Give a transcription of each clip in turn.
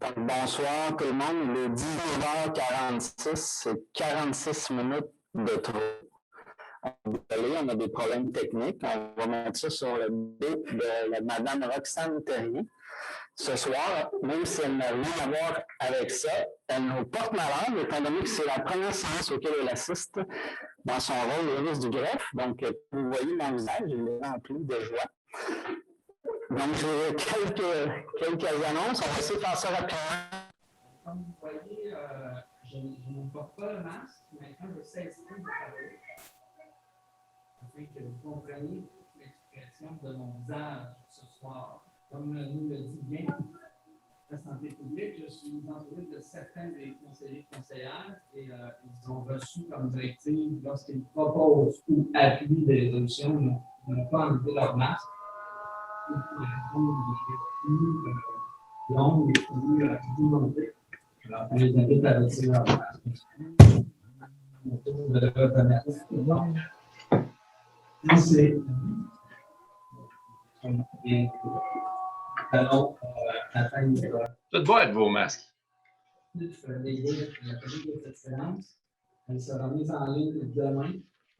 Donc, bonsoir tout le monde. Il est 19h46, c'est 46 minutes de trop. Désolé, on a des problèmes techniques. On va mettre ça sur le dos de Mme Roxane Terrier. Ce soir, même si elle n'a rien à voir avec ça, elle nous porte malheur, étant donné que c'est la première séance auquel elle assiste dans son rôle de ministre du greffe. Donc, vous voyez mon visage, il est rempli de joie. Donc, j'ai quelques annonces. On va essayer de faire ça rapidement. Comme vous voyez, je ne porte pas le masque. Maintenant, je cesse de parler afin que vous compreniez l'expression de mon visage ce soir. Comme nous le dit bien la santé publique, je suis entouré de certains des conseillers et conseillères et ils ont reçu comme directive, lorsqu'ils proposent ou appuient des résolutions, de ne pas enlever leur masque. Pour plus longue et plus documentée. Alors, on les invite à laisser leur masque. C'est alors, Ça doit être vos masques. Cette séance, elle sera mise en ligne demain.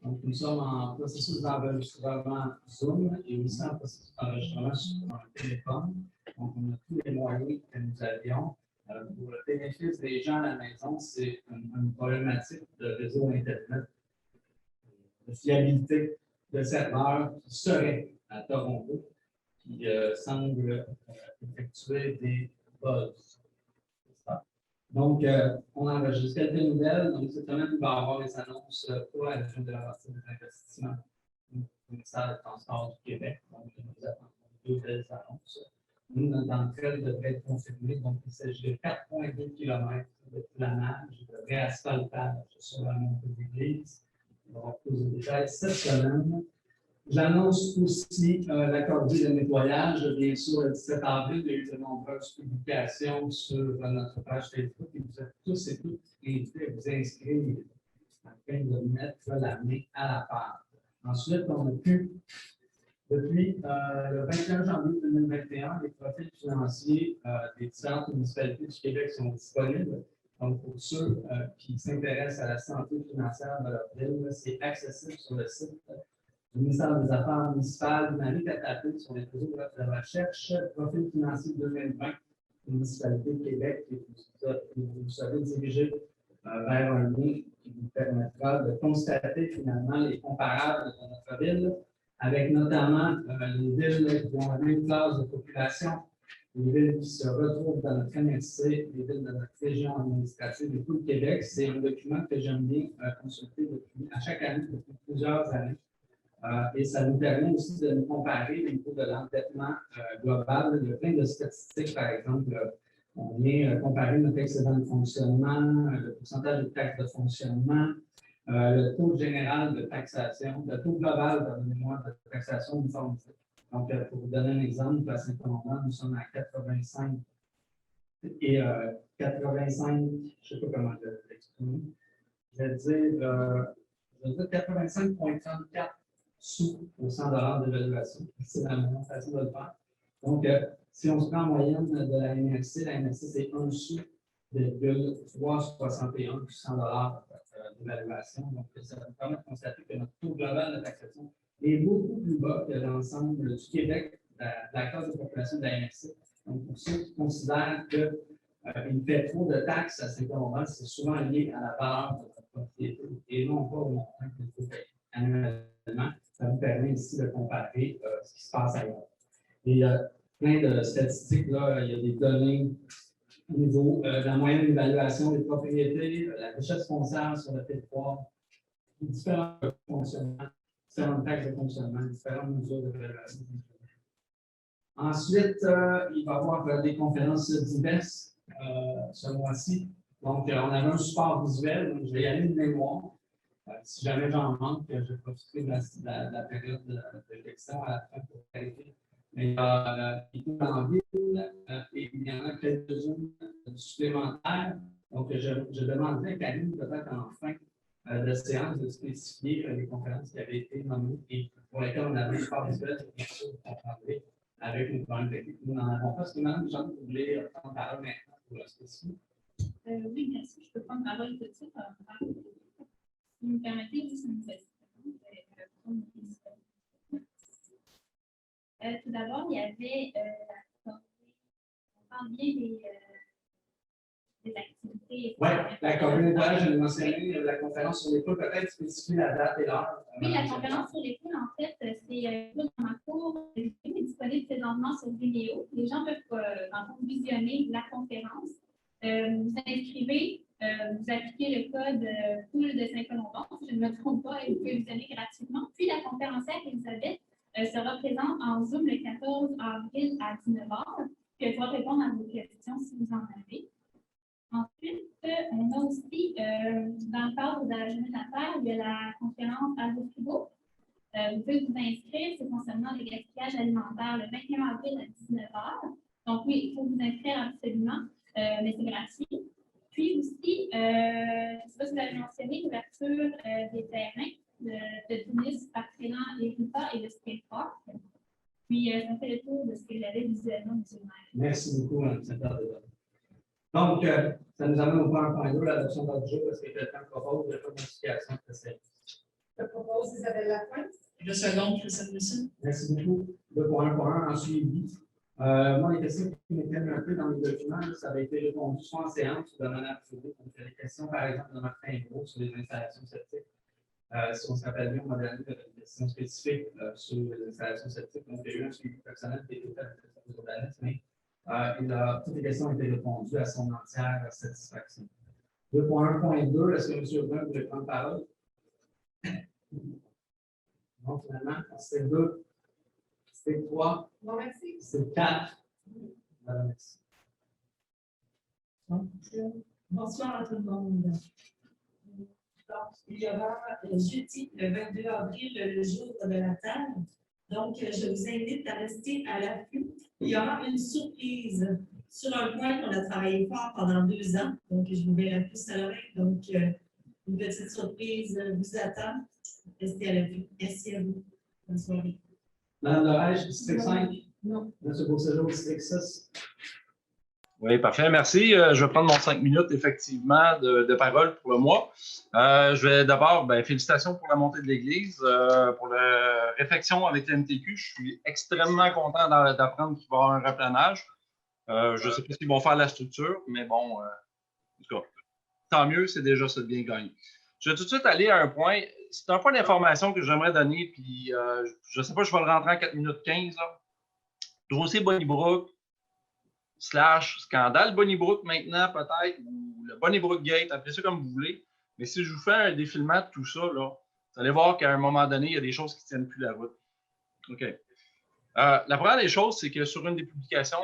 Donc, nous sommes en processus d'enregistrement Zoom et aussi en processus d'enregistrement sur un téléphone. Donc, on a tous les moyens que nous avions. Pour le bénéfice des gens à la maison, c'est une problématique de réseau Internet, de fiabilité de serveurs qui serait à Toronto, qui semble effectuer des buzz. Donc, on enregistre quelques nouvelles. Donc, cette semaine, il va y avoir les annonces pour la région de la partie des investissements du ministère des Transports du Québec. Donc, nous attendons deux belles annonces. Une d'entre elles devrait être confirmée. Donc, il s'agit de 4,2 km de planage, de réasphaltage sur la montée d'église. On va avoir plus de détails cette semaine. J'annonce aussi la cordée de nettoyage. Bien sûr, le 17 avril, il y a eu de nombreuses publications sur notre page Facebook et vous êtes tous et toutes invités à vous inscrire afin de mettre la main à la pâte. Ensuite, on a pu, depuis le 21 janvier 2021, les profils financiers des différentes municipalités du Québec sont disponibles. Donc, pour ceux qui s'intéressent à la santé financière de leur ville, c'est accessible sur le site du ministère des Affaires municipales. Vous n'avez qu'à taper sur les réseaux de recherche Profil financier 2020, municipalité de Québec, et vous serez dirigé vers un lien qui vous permettra de constater finalement les comparables de notre ville, avec notamment les villes qui ont la même classe de population, les villes qui se retrouvent dans notre MRC, les villes de notre région administrative de tout le Québec. C'est un document que j'aime bien consulter à chaque année, depuis plusieurs années. Et ça nous permet aussi de nous comparer au niveau de l'endettement global. Il y a plein de statistiques, par exemple, on vient comparer notre excédent de fonctionnement, le pourcentage de taxes de fonctionnement, le taux général de taxation, le taux global de taxation uniformisée. Donc, pour vous donner un exemple, à Saint-Laurent, nous sommes à 85 et 85, je ne sais pas comment l'exprimer, je vais dire 85,34 sous au 100 $ d'évaluation. C'est la meilleure façon de le faire. Donc, si on se prend en moyenne de la MRC c'est 1 sous de 3,61 du 100 $ d'évaluation. Donc, ça nous permet de constater que notre taux global de taxation est beaucoup plus bas que l'ensemble du Québec, de la classe de population de la MRC. Donc, pour ceux qui considèrent qu'il fait trop de taxes à Saint-Laurent, c'est souvent lié à la valeur de notre propriété et non pas au montant qu'il faut payer annuellement. Ça vous permet ici de comparer ce qui se passe ailleurs. Et plein de statistiques, là, il y a des données au niveau de la moyenne d'évaluation des propriétés, la richesse foncière sur le territoire, différents fonctionnements, différentes taxes de fonctionnement, différentes mesures d'évaluation. Ensuite, il va y avoir des conférences diverses ce mois-ci. Donc, on avait un support visuel, donc je vais y aller de mémoire. Si jamais j'en manque, je vais profiter de la période de question à la fin pour vérifier. Mais il est en ville et il y en a quelques-unes supplémentaires. Donc, je demanderai à Karine, peut-être en fin de séance, de spécifier les conférences qui avaient été nommées et pour lesquelles on avait un support visuel, bien sûr, qu'on prendrait avec une problème technique. Nous n'en avons pas. Est-ce que Mme Jean, vous voulez prendre parole maintenant pour spécifique. Oui, merci. Je peux prendre la parole tout de suite. Si vous me permettez, juste une petite seconde. Tout d'abord, il y avait on parle bien des activités. Oui, la communauté, je l'ai mentionné, la conférence sur l'école, peut-être spécifier la date et l'heure. Oui, la conférence sur l'école, en fait, c'est dans ma cour, c'est disponible présentement sur vidéo. Les gens peuvent dans le fond, visionner la conférence. Vous inscrivez, vous appliquez le code Poule de Saint-Colomban, si je ne me trompe pas, et vous pouvez visionner gratuitement. Puis la conférencière Elisabeth sera présente en Zoom le 14 avril à 19h, puis elle pourra répondre à vos questions si vous en avez. Ensuite, on a aussi, dans le cadre de la journée d'affaires, il y a la conférence Algo Frigo. Vous pouvez vous inscrire, c'est concernant le gaspillage alimentaire le 21 avril à 19h. Donc oui, il faut vous inscrire absolument, mais c'est gratuit. Puis aussi, je ne sais pas si vous avez mentionné l'ouverture des terrains de tennis par Trénan et Rita et de skatepark. Puis, ça fait le tour de ce que j'avais visuellement, M. le maire. Merci beaucoup, Mme Sénateur. Donc, ça nous amène au point 1.2, l'adoption de l'ordre du jour, parce que quelqu'un propose de faire une modification de cette. Je propose Isabelle Lapointe. Je seconde, Christine Wilson. Merci beaucoup. 2.1 en suivi. Moi, les questions qui m'étaient un peu dans mes documents, ça avait été répondu soit en séance ou de manière privée. Donc, il y a des questions, par exemple, de Martin Gros sur les installations septiques. Si on se rappelle bien, on avait donné des questions spécifiques sur les installations septiques. Donc, il y a eu un suivi personnel qui a été fait avec le journaliste, mais toutes les questions ont été répondues à son entière satisfaction. 2.1.2, est-ce que M. Brun voulait prendre parole? Donc, finalement, c'était 2, c'était 3, Bon, merci. c'est 4. Merci. Bonsoir à tout le monde. Donc, il y aura jeudi, le 22 avril, le jour de la table. Donc, je vous invite à rester à l'affût. Il y aura une surprise sur un point qu'on a travaillé fort pendant 2 ans. Donc, je vous mets la puce à l'oreille. Donc, une petite surprise vous attend. Restez à l'affût. Merci à vous. Bonne soirée. Madame Lorège, district 5. Non. M. Beauséjour, district 6. Oui, parfait. Merci. Je vais prendre mon 5 minutes, effectivement, de parole pour le mois. Je vais d'abord, félicitations pour la montée de l'Église, pour la réflexion avec l'MTQ. Je suis extrêmement content d'apprendre qu'il va y avoir un replanage. Je ne sais pas s'ils vont faire la structure, mais bon, en tout cas, tant mieux, c'est déjà ça de bien gagné. Je vais tout de suite aller à un point. C'est un point d'information que j'aimerais donner, puis je ne sais pas, je vais le rentrer en 4 minutes 15. Là. Dossier Bonnybrook / scandale Bonnybrook maintenant, peut-être, ou le Bonnybrook Gate, appelez ça comme vous voulez. Mais si je vous fais un défilement de tout ça, là, vous allez voir qu'à un moment donné, il y a des choses qui ne tiennent plus la route. OK. La première des choses, c'est que sur une des publications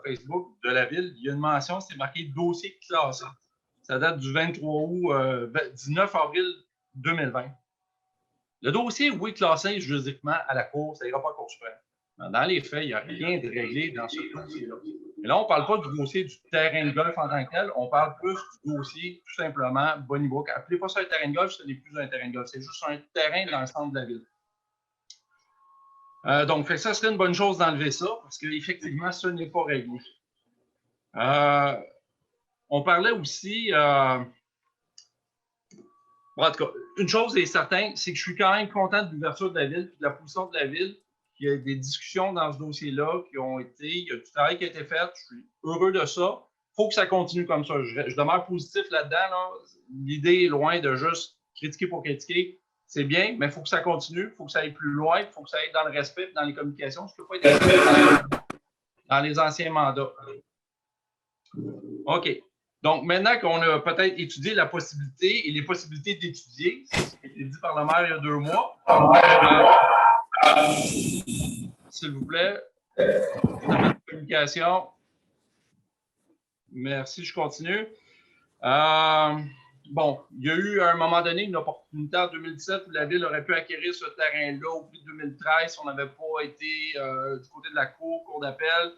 Facebook de la ville, il y a une mention, c'est marqué dossier classé. Ça date du 19 avril 2020. Le dossier, oui, classé juridiquement à la Cour, ça n'ira pas à Cour suprême. Dans les faits, il n'y a rien de réglé dans ce dossier-là. Mais là, on ne parle pas du dossier du terrain de golf en tant que tel, on parle plus du dossier, tout simplement, Bonnybrook. Appelez pas ça un terrain de golf, ce n'est plus un terrain de golf, c'est juste un terrain dans le centre de la ville. Donc, ça serait une bonne chose d'enlever ça, parce qu'effectivement, ça n'est pas réglé. On parlait aussi... Bon, en tout cas, une chose est certaine, c'est que je suis quand même content de l'ouverture de la ville et de la position de la ville. Il y a des discussions dans ce dossier-là qui ont été, il y a du travail qui a été fait. Je suis heureux de ça. Il faut que ça continue comme ça. Je demeure positif là-dedans. Là. L'idée est loin de juste critiquer pour critiquer. C'est bien, mais il faut que ça continue. Il faut que ça aille plus loin. Il faut que ça aille dans le respect, dans les communications. Je ne peux pas être dans les anciens mandats. OK. Donc, maintenant qu'on a peut-être étudié la possibilité et les possibilités d'étudier, c'est ce qui a été dit par le maire il y a 2 mois. S'il vous plaît, communication. Merci, je continue. Bon, il y a eu à un moment donné une opportunité en 2017 où la ville aurait pu acquérir ce terrain-là au prix de 2013 si on n'avait pas été du côté de la cour d'appel.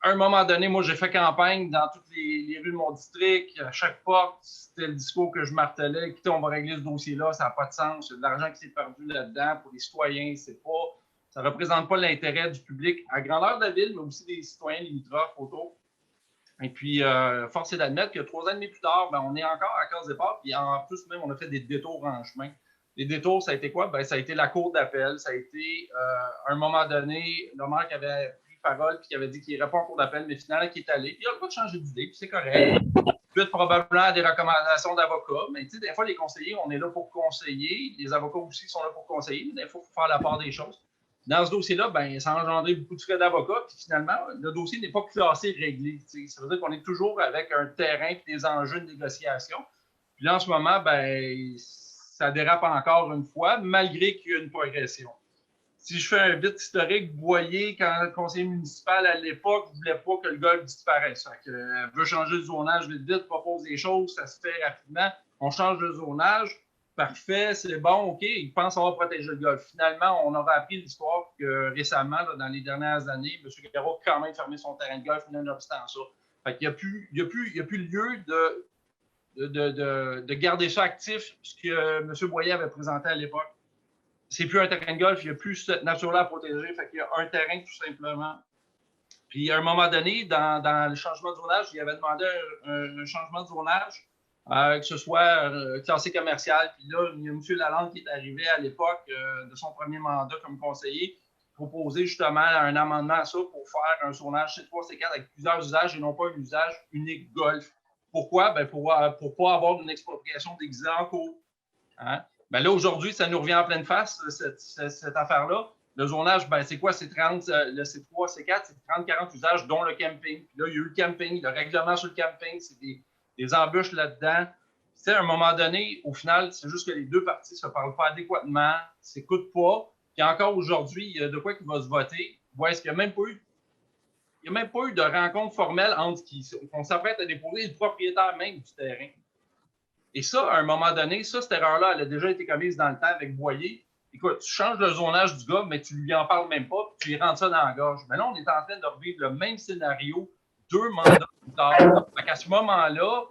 À un moment donné, moi, j'ai fait campagne dans toutes les rues de mon district. À chaque porte, c'était le discours que je martelais. Écoutez, on va régler ce dossier-là, ça n'a pas de sens. Il y a de l'argent qui s'est perdu là-dedans pour les citoyens. Ça ne représente pas l'intérêt du public à grandeur de la ville, mais aussi des citoyens limitrophes autour. Et puis, force est d'admettre que 3 ans et demi plus tard, ben, on est encore à case départ. Puis en plus, même, on a fait des détours en chemin. Les détours, ça a été quoi? Ben, ça a été la cour d'appel. Ça a été, à un moment donné, le maire qui avait pris parole et qui avait dit qu'il n'irait pas en cour d'appel, mais finalement, qui est allé. Il n'a pas changé d'idée, puis c'est correct. Suite probablement à des recommandations d'avocats. Mais tu sais, des fois, les conseillers, on est là pour conseiller. Les avocats aussi sont là pour conseiller. Mais des fois, il faut faire la part des choses. Dans ce dossier-là, ben, ça a engendré beaucoup de frais d'avocat. Puis finalement, le dossier n'est pas classé réglé. T'sais. Ça veut dire qu'on est toujours avec un terrain et des enjeux de négociation. Puis là, en ce moment, ben, ça dérape encore une fois, malgré qu'il y a une progression. Si je fais un bit historique, Boyer, quand le conseiller municipal à l'époque ne voulait pas que le golf disparaisse. Fait que, veut changer de zonage vite, propose des choses, ça se fait rapidement. On change de zonage. Parfait, c'est bon, OK, ils pensent avoir protégé le golf. Finalement, on aura appris l'histoire que récemment, là, dans les dernières années, M. Garot a quand même fermé son terrain de golf, nonobstant ça. Fait qu'il n'y a plus lieu de garder ça actif, ce que M. Boyer avait présenté à l'époque. C'est plus un terrain de golf, il n'y a plus cette nature-là à protéger, fait qu'il y a un terrain tout simplement. Puis à un moment donné, dans le changement de zonage, il avait demandé un changement de zonage. Que ce soit classé commercial. Puis là, il y a M. Lalande qui est arrivé à l'époque de son premier mandat comme conseiller, proposer justement un amendement à ça pour faire un zonage C3, C4 avec plusieurs usages et non pas un usage unique golf. Pourquoi? Ben pour ne pas avoir une expropriation déguisée en cours. Hein? Ben là, aujourd'hui, ça nous revient en pleine face, cette affaire-là. Le zonage, ben, c'est quoi? C'est 30, le C3, C4, c'est 30-40 usages, dont le camping. Puis là, il y a eu le camping, le règlement sur le camping, c'est des embûches là-dedans. Tu sais, à un moment donné, au final, c'est juste que les deux parties ne se parlent pas adéquatement, ne s'écoutent pas. Puis encore aujourd'hui, il y a de quoi qui va se voter. Ouais, est-ce qu'il n'y a même pas eu de rencontre formelle entre qu'on s'apprête à déposer le propriétaire même du terrain. Et ça, à un moment donné, cette erreur-là, elle a déjà été commise dans le temps avec Boyer. Écoute, tu changes le zonage du gars, mais tu lui en parles même pas, puis tu lui rentres ça dans la gorge. Mais là, on est en train de revivre le même scénario 2 mandats plus tard. À ce moment-là,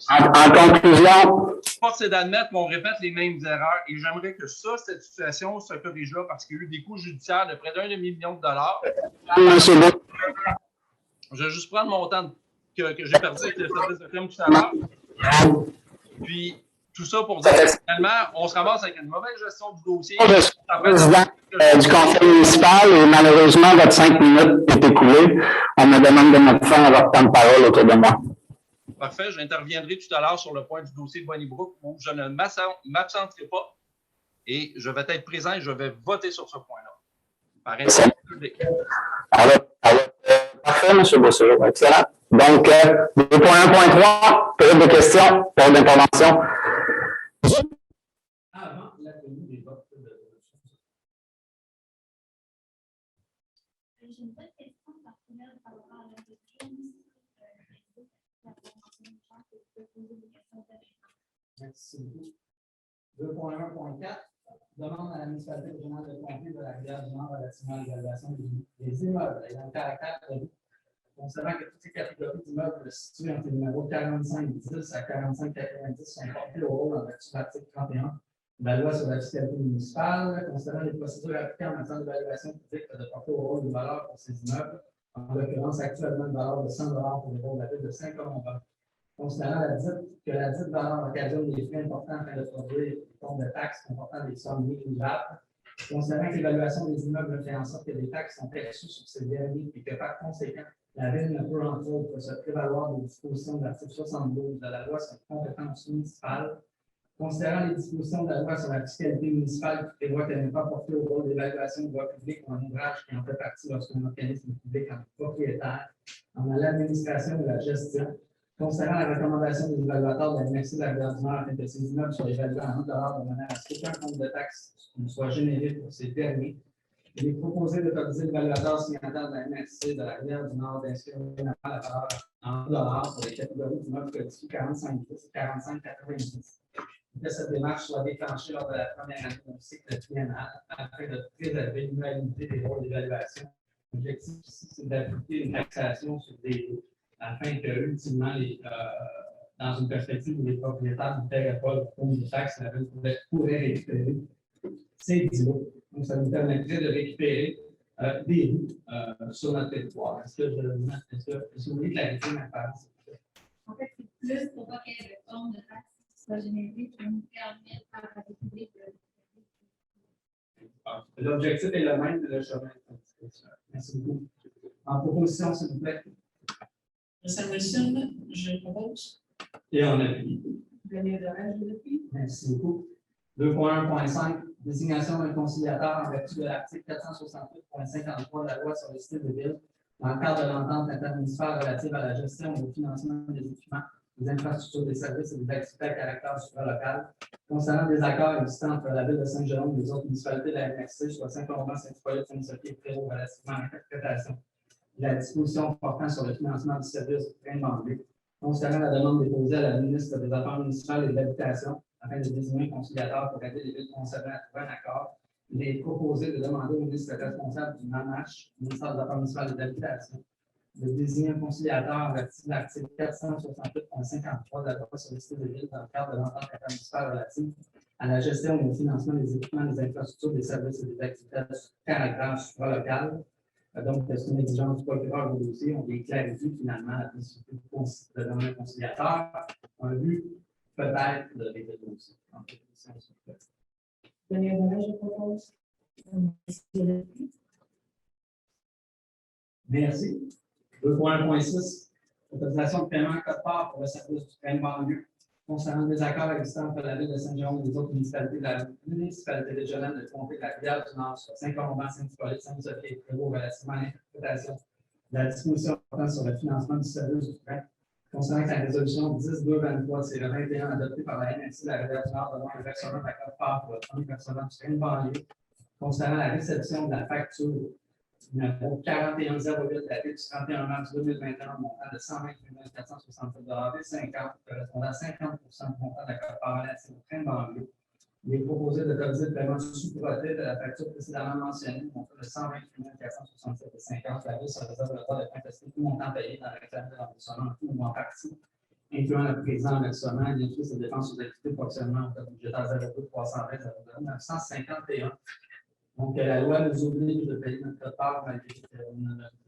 en conclusion, force est d'admettre qu'on répète les mêmes erreurs. Et j'aimerais que cette situation se corrige là parce qu'il y a eu des coûts judiciaires de près d'1 demi-million de dollars. Je vais juste prendre mon temps que j'ai perdu avec le service de crime tout à l'heure. Puis, tout ça pour dire que finalement, on se ramasse avec une mauvaise gestion du dossier. Je suis président du conseil municipal et malheureusement, votre 5 minutes est écoulée. On me demande de mettre fin à votre temps de parole autour de moi. Parfait. J'interviendrai tout à l'heure sur le point du dossier de Boinybrook où je ne m'absenterai pas et je vais être présent et je vais voter sur ce point-là. Par intérêt public. Parfait, M. Bosseur. Excellent. Donc, 2.1.3, période de questions, période d'intervention. Avant la tenue des votes de J'ai une bonne question personnelle par rapport à la question. Merci beaucoup. 2.1.4, demande à la municipalité régionale de compter de la rivière du Nord relativement à l'évaluation des immeubles ayant le caractère de concernant que toutes les catégories d'immeubles situés entre les numéros 45-10 à 45-90 sont portés au rôle en vertu de l'article 31 de la loi sur la fiscalité municipale, considérant les procédures appliquées en matière d'évaluation publique de porter au rôle de valeur pour ces immeubles, en l'occurrence actuellement une valeur de 100 $ pour le rôle de la ville de Saint-Colomban. Considérant que la dite valeur occasionne des frais importants afin de produire des comptes de taxes comportant des sommes négligeables, considérant que l'évaluation des immeubles fait en sorte que des taxes sont perçues sur ces derniers et que par conséquent, la ville ne peut entre autres se prévaloir des dispositions de l'article 72 de la loi sur les compétences municipales, considérant les dispositions de la loi sur la fiscalité municipale qui prévoit qu'elle n'est pas portée au rôle d'évaluation de voie publique ou en ouvrage qui en fait partie lorsqu'un organisme public en est propriétaire, en l'administration de la gestion, considérant la recommandation des évaluateurs de la MRC de la rivière du Nord afin que ces immeubles soient évalués en $1 de manière à ce qu'aucun compte de taxe ne soit généré pour ces derniers. Il est proposé d'autoriser l'évaluateur signataire de la MRC de la rivière du Nord d'inscrire la valeur en $1 pour les catégories d'immeubles codifiés 45-10 et 45-90. Que cette démarche soit déclenchée lors de la première année du cycle triennal afin de préserver l'unanimité des rôles d'évaluation. L'objectif ici, c'est d'appliquer une taxation sur des lots afin que, ultimement, dans une perspective où les propriétaires ne paieraient pas le compte de taxes, la ville pourrait récupérer ces 10 lots. Donc, ça nous permettrait de récupérer des rues sur notre territoire. Est-ce que vous voulez clarifier ma phrase? En fait, c'est plus pour pas qu'il y ait de forme de taxe qui soit générée pour nous permettre à la République de. L'objectif est le même, le chemin. Merci beaucoup. En proposition, s'il vous plaît. Samuelson, je propose. Et on appuie. Daniel Dorage, je l'appuie. Merci beaucoup. 2.1.5, désignation d'un conciliateur en vertu de l'article 468.53 de la loi sur les styles de ville dans le cadre de l'entente intermunicipale relative à la gestion et au financement des équipements, des infrastructures, des services et des activités à caractère supralocal concernant des accords existants entre la ville de Saint-Jérôme et les autres municipalités de la MRC, soit Saint-Colomban, Saint-Hippolyte, Saint-Sophie et Prévost, relativement à l'interprétation de la disposition portant sur le financement du service du train de banlieue, concernant la demande déposée à la ministre des Affaires municipales et de l'Habitation afin de désigner un conciliateur pour aider les villes concernées à trouver un accord. Il est proposé de demander au ministre responsable du MANACH, ministère des Affaires municipales et de l'Habitation, de désigner un conciliateur en vertu de l'article 468.53 de la loi sur les styles de ville dans le cadre de l'entente intermunicipale relative à la gestion et au financement des équipements, des infrastructures, des services et des activités de caractère supralocal. Donc, c'est une exigence du procureur du dossier. On vient clarifier finalement la possibilité de nommer un conciliateur. On a vu peut-être de l'aider aussi. Daniel Dorage, je propose. Merci. 2.1.6, autorisation de paiement quote-part pour le service du train de banlieue concernant des accords existants entre la ville de Saint-Jérôme et les autres municipalités de la municipalité régionale de comté de la Rivière du Nord, sur Saint-Colomban, Saint-Hippolyte, Saint-Sophie et Prévost, relativement à l'interprétation de la disposition portant sur le financement du service du train concernant la résolution 10-223-21 adoptée par la NSC de la Rivière du Nord devant le versement de la quote-part pour le premier versement du train de banlieue concernant la réception de la facture numéro 4108 daté du 31 mars 2021, montant de 128 467,50 correspondant à 50 du montant de la quote-part relative au train de banlieue. Il est proposé d'autoriser le paiement sous-proté de la facture précédemment mentionnée, montant de 128 467,50. La ville se réserve le droit de contester tout montant payé dans le réclamé de l'enregistrement en tout ou en partie, incluant le présent versement, et inclus ses dépenses aux activités de fonctionnement au budgétaire 0,320 951. Donc, la loi nous oblige de payer notre part, malgré que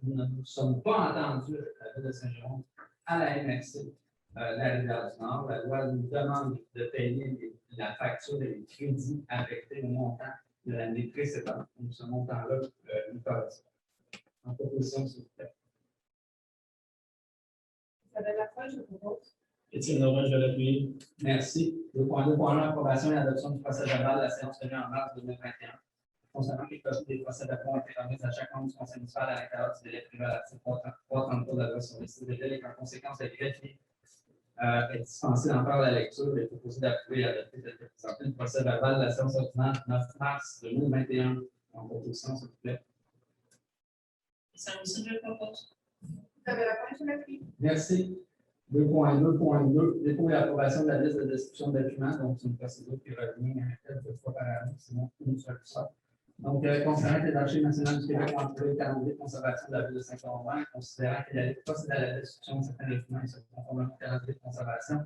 nous ne nous sommes pas entendus avec la ville de Saint-Jérôme à la MRC, la Rivière du Nord. La loi nous demande de payer la facture et les crédits affectés au montant de l'année précédente. Donc, ce montant-là nous correspond. En proposition, s'il vous plaît. Isabelle Lafrance, je propose. Étienne Laurent, je l'appuie. Merci. 2.2.1, approbation et adoption du procès verbal de la séance tenue en mars 2021. Concernant les copies des procès d'apport ont été remises à chaque membre du conseil municipal à l'intérieur du délai privé à l'article 333 de la loi sur les styles de ville et qu'en conséquence, le greffier est dispensé d'en faire la lecture et est proposé d'approuver et adopter de présenter le procès verbal de la séance ordinaire du 9 mars 2021. En proposition, s'il vous plaît. Samuelson, je propose. Isabelle Lafrance, je l'appuie. Merci. 2.2.2, dépôt et approbation de la liste de description de documents. Donc, c'est une procédure qui revient quelques fois par année, sinon une seule fois. Donc, concernant que les archives nationales du Québec ont approuvé le calendrier de conservation de la ville de Saint-Colomban, considérant qu'il allait procéder à la destruction de certains documents et se conformément au calendrier de conservation,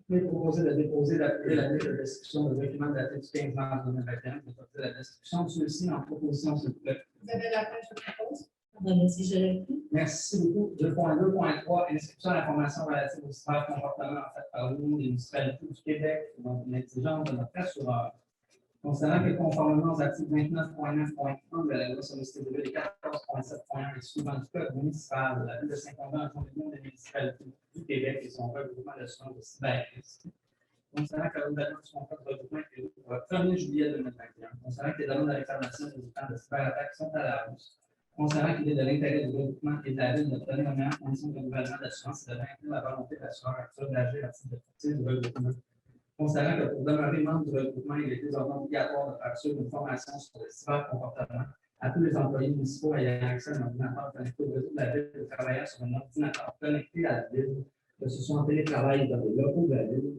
il est proposé de déposer d'approuver la liste de destruction de documents datés du 15 mars 2021, de porter la destruction de ceux-ci en proposition, s'il vous plaît. Isabelle Lafrance, je propose. Merci, je l'appuie. Merci beaucoup. 2.2.3, inscription à l'information relative au cybercomportement en fait par l'Union des municipalités du Québec, donc une exigence de notre assureur. Concernant que conformément aux articles 29.9.1 de la loi sur le styles de ville et 14.7.1 et suivant du code municipal, la ville de Saint-Colomban a l'Union des municipalités du Québec et son regroupement d'assurance de cyberrisque. Concernant que la renouvellement de son code de regroupement est prévu pour le 1er juillet 2021. Concernant que les demandes de réclamation résultant de cyberattaques sont à la hausse. Concernant qu'il est de l'intérêt du regroupement et de la ville de donner la meilleure condition de renouvellement d'assurance et de maintenir la volonté de l'assureur actuel d'agir à titre de courtier du regroupement. Concernant que pour demeurer membre du regroupement, il est désormais obligatoire de faire suivre une formation sur le cybercomportement à tous les employés municipaux ayant accès à un ordinateur connecté au réseau de la ville de travailler sur un ordinateur connecté à la ville, que ce soit en télétravail dans les locaux de la ville.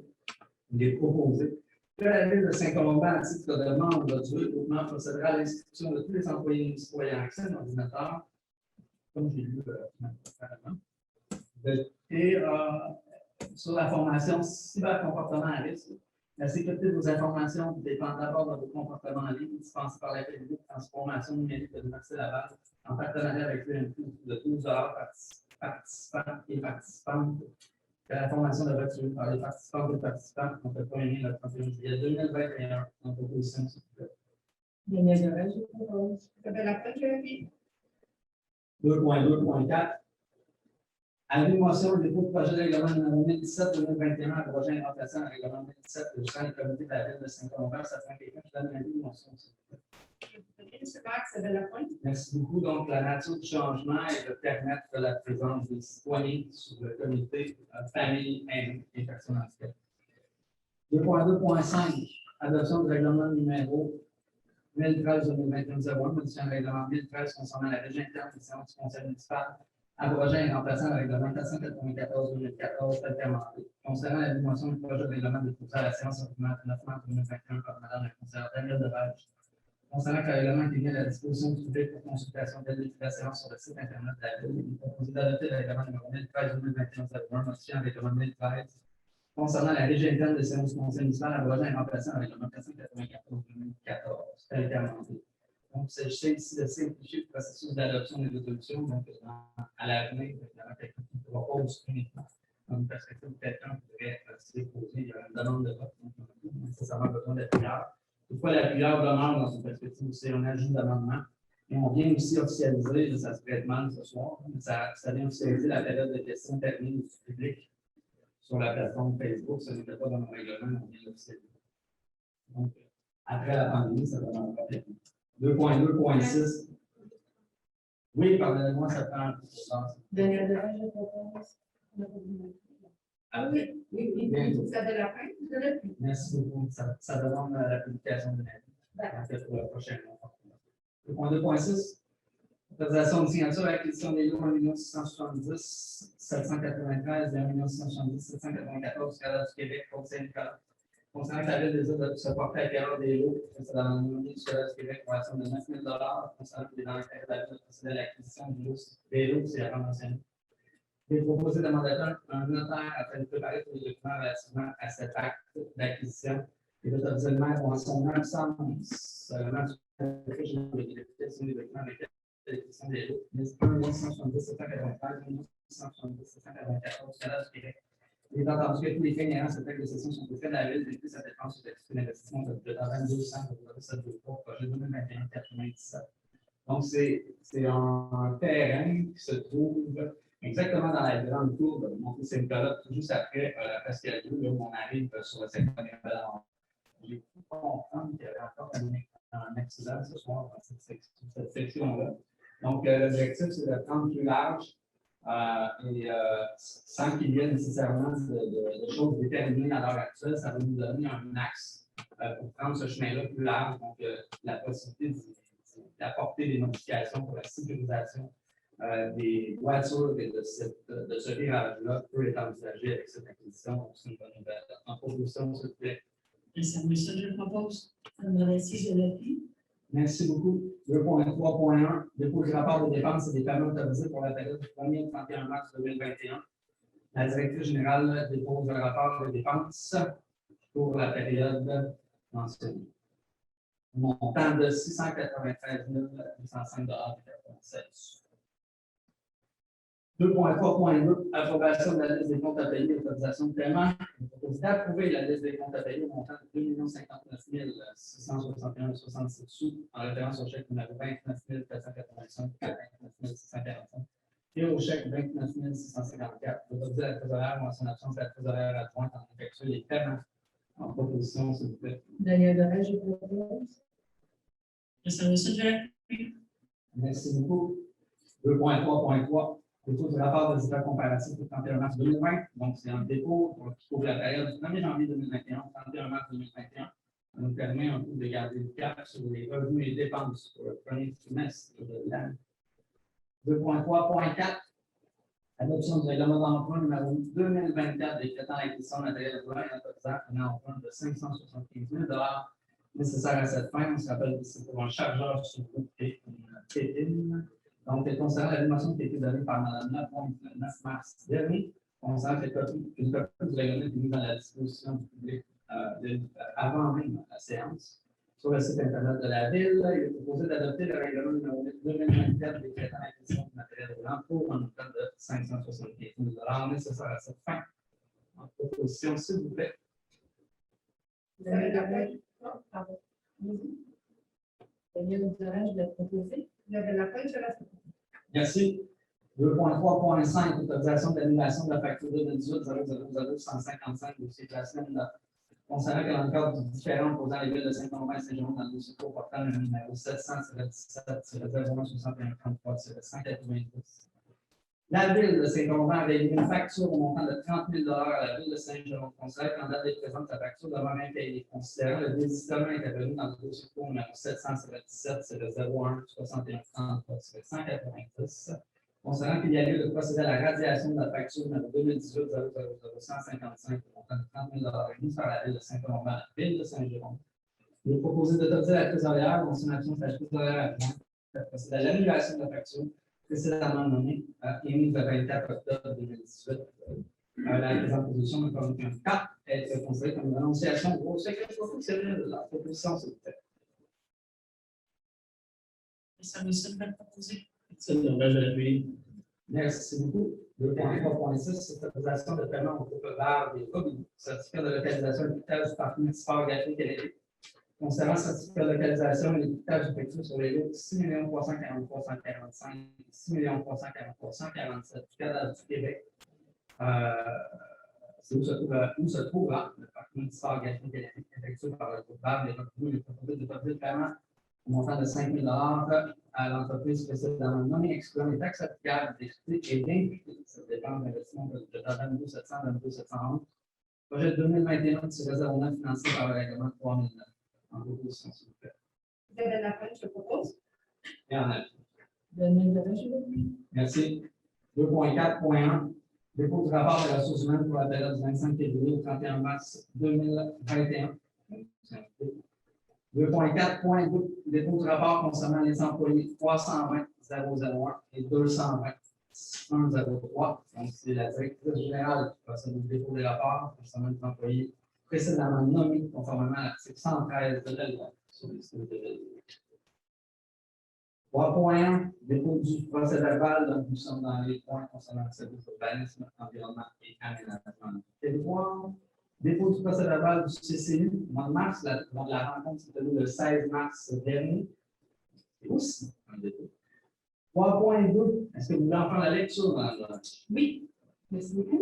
Il est proposé que la ville de Saint-Colomban, à titre de membre du regroupement, procédera à l'inscription de tous les employés municipaux ayant accès à un ordinateur, comme j'ai lu précédemment. Et sur la formation cybercomportement à risque, La sécurité de vos informations dépend d'abord de vos comportements en ligne, dispensés par l'Académie de transformation numérique de l'Université Laval, en partenariat avec l'UNQ de 12 participants et participantes. La formation devrait être suivie par les participants et participants entre le 1er et le 31 juillet 2021 en proposition, s'il vous plaît. Daniel Dorel, je propose. Isabelle Lapointe, je l'appuie. 2.2.4. À l'émotion, le dépôt de projet de règlement numéro 1017-2021, abrogé et remplaçant le règlement 1017 du sein du comité de la ville de Saint-Omer, ça prend quelqu'un qui donne l'avis de motion. M. Max, Isabelle Lapointe. Merci beaucoup. Donc, la nature du changement est de permettre la présence des citoyens sur le comité famille, aînés et personnes handicapées. 2.2.5, adoption du règlement numéro 1013-2021-01, modifiant le règlement 1013 concernant la régie interne des séances du conseil municipal, abrogeant et remplaçant le règlement 494-2014 tel qu'amendé. Concernant la dimension du projet de règlement déposé à la séance ordinaire du 9 mars 2021 par Mme la conseillère Danielle Devage. Concernant que le règlement est mis à la disposition du public pour consultation dès le début de la séance sur le site Internet de la Ville, il est proposé d'adopter le règlement numéro 1013-2021-01, modifiant le règlement 1013 concernant la régie interne des séances du conseil municipal, abrogeant et remplaçant le règlement 494-2014 tel qu'amendé. Donc, il s'agissait ici de simplifier le processus d'adoption des résolutions. Donc, à l'avenir, quelqu'un qui ne pourra pas aussi uniquement dans une perspective de quelqu'un qui devrait se déposer, il y a une demande de vote, nécessairement besoin d'appuyeur. Toutefois, l'appuyeur demeure dans une perspective aussi un ajout d'amendement. Et on vient aussi officialiser, ça se prête mal ce soir, mais ça vient officialiser la période de questions terminée du public sur la plateforme Facebook. Ça n'était pas dans le règlement, on vient l'officialiser. Donc, après la pandémie, ça demeure pas bien. 2.2.6. Oui, pardonnez-moi, ça prend un peu de temps. Daniel Dorel, je propose. Ah, Oui, Isabelle Lapointe, je l'appuie. merci beaucoup. Ça demande la publication de l'avis. Pour la prochaine. 2.2.6. Autorisation de signature à l'acquisition des lots 1 670 793 et 1 670 794 Canada du Québec pour Saint-Nicolas. Concernant que la Ville désire de se porter acquéreur des lots, c'est dans l'année du Canada du Québec pour la somme de 9 000 $. Concernant que dans l'intérêt de la Ville de procéder à l'acquisition des lots, c'est la mentionné. Il est proposé de mandater un notaire afin de préparer tous les documents relativement à cet acte d'acquisition et d'autoriser le maire en son absence seulement sur le régime de l'identification des documents avec l'acquisition des lots, 1 170 793 1 170 794 Canada du Québec. Il est entendu que tous les faits inhérents à cette acte de cession sont au fait de la Ville depuis sa dépense sur l'activité d'investissement de 2200 projet 2021-97. Donc, c'est un terrain qui se trouve exactement dans la grande cour de Monté-Saint-Nicolas, tout juste après la Pascal, là où on arrive sur le secteur des Ballons. J'ai pu comprendre qu'il y avait encore un accident ce soir dans cette section-là. Donc, l'objectif, c'est de prendre plus large et sans qu'il y ait nécessairement de choses déterminées à l'heure actuelle, ça va nous donner un axe pour prendre ce chemin-là plus large. Donc, la possibilité d'apporter des modifications pour la sécurisation des voitures et de ce virage-là peut être envisagé avec cette acquisition. Donc, c'est une bonne nouvelle. En proposition, s'il vous plaît. Ça, je propose. Merci, je l'appuie. Merci beaucoup. 2.3.1, dépôt du rapport de dépenses et des paiements autorisés pour la période du 1er au 31 mars 2021. La directrice générale dépose un rapport de dépenses pour la période mentionnée. Montant de 693 805,96 $. 2.3.2, approbation de la liste des comptes à payer et autorisation de paiement. Il est proposé d'approuver la liste des comptes à payer au montant de 2 059 661,66 sous en référence au chèque numéro 29 485 29 645 et au chèque 29 654. D'autoriser la trésorière ou en son absence la trésorière adjointe en effectuer les paiements. En proposition, s'il vous plaît. Daniel Dorel, je propose. Merci beaucoup. 2.3.3. Dépôt du rapport de résultats comparatifs au 31 mars 2020. Donc, c'est un dépôt qui couvre la période du 1er janvier 2021 au 31 mars 2021. Ça nous permet un peu de garder le cap sur les revenus et dépenses pour le premier trimestre de l'année. 2.3.4. Adoption du règlement d'emprunt numéro 2024 décrétant l'acquisition de matériel roulant et autorisant un emprunt de 575 000 $ nécessaire à cette fin. On se rappelle que c'est pour un chargeur sur route et une pétine. Donc, concernant la dimension qui a été donnée par Mme Lapointe le 9 mars dernier, concernant une copie du règlement est mise à la disposition du public avant même la séance. Sur le site Internet de la Ville, il est proposé d'adopter le règlement numéro 2024 décrétant l'acquisition du matériel roulant pour un montant de 575 000 nécessaire à cette fin. En proposition, s'il vous plaît. Vous avez la parole. Pardon. Daniel Durand, je l'ai proposé. Vous avez la parole, je la fais. Merci. 2.3.5, autorisation d'annulation de la facture 2018-000-155 dossier de la semaine concernant que dans le cadre du différent opposant les villes de Saint-Omer et Saint-Jérôme dans le dossier portant le numéro 700-17-01-61-33-190. La ville de Saint-Omer avait émis une facture au montant de 30 000 à la ville de Saint-Jérôme-Conseil en date de présente la facture devant même payée. Considérant le désistement intervenu dans le dossier cours numéro 700-17-01-61-33-190. Concernant qu'il y a lieu de procéder à la radiation de la facture numéro 2018-000-155 au montant de 30 000 émise par la ville de Saint-Omer à la ville de Saint-Jérôme. Il est proposé d'adopter la trésorière, consommation de la trésorière à plan, procéder à l'annulation de la facture précédemment nommée, émise le 24 octobre 2018. La présente position de commission 4 est considérée comme une annonciation au secret professionnel de la proposition, s'il vous plaît. Ça me semble proposé. Merci beaucoup. 2.3.6, c'est l'autorisation de paiement au groupe VAR des communes. Certificat de localisation et d'étiquetage du parc municipal Gâteau Québec. Concernant ce certificat de localisation et l'étiquetage effectué sur les lots 6 343 145, 6 343 147 du Canada du Québec. C'est où se trouve le parc municipal Gâteau Québec, effectué par le groupe VAR des communes. Il est proposé de faire le paiement au montant de 5 000 à l'entreprise précédemment nommée, excluant les taxes applicables, d'expliquer et d'imputer cette dépense d'investissement de 22 700 22 711. Projet 2021-09 financé par le règlement 3009. En proposition, s'il vous plaît. Vous avez la parole, je propose. Et en appui. Daniel Durand, je l'ai pris. Merci. 2.4.1. Dépôt du rapport des ressources humaines pour la période du 25 février au 31 mars 2021. 2.4.2, dépôt du rapport concernant les employés 320 001 et 220 103. Donc, c'est la directrice générale qui procède au dépôt des rapports concernant les employés précédemment nommés conformément à l'article 113 de la loi sur les systèmes de vie. 3.1, dépôt du procès verbal. Donc, nous sommes dans les points concernant le service urbanisme, environnement et aménagement du territoire. Dépôt du procès verbal du CCU, mois de mars, la rencontre s'est tenue le 16 mars dernier. C'est aussi un dépôt. 3.2, est-ce que vous voulez en faire la lecture, madame? Oui, merci beaucoup.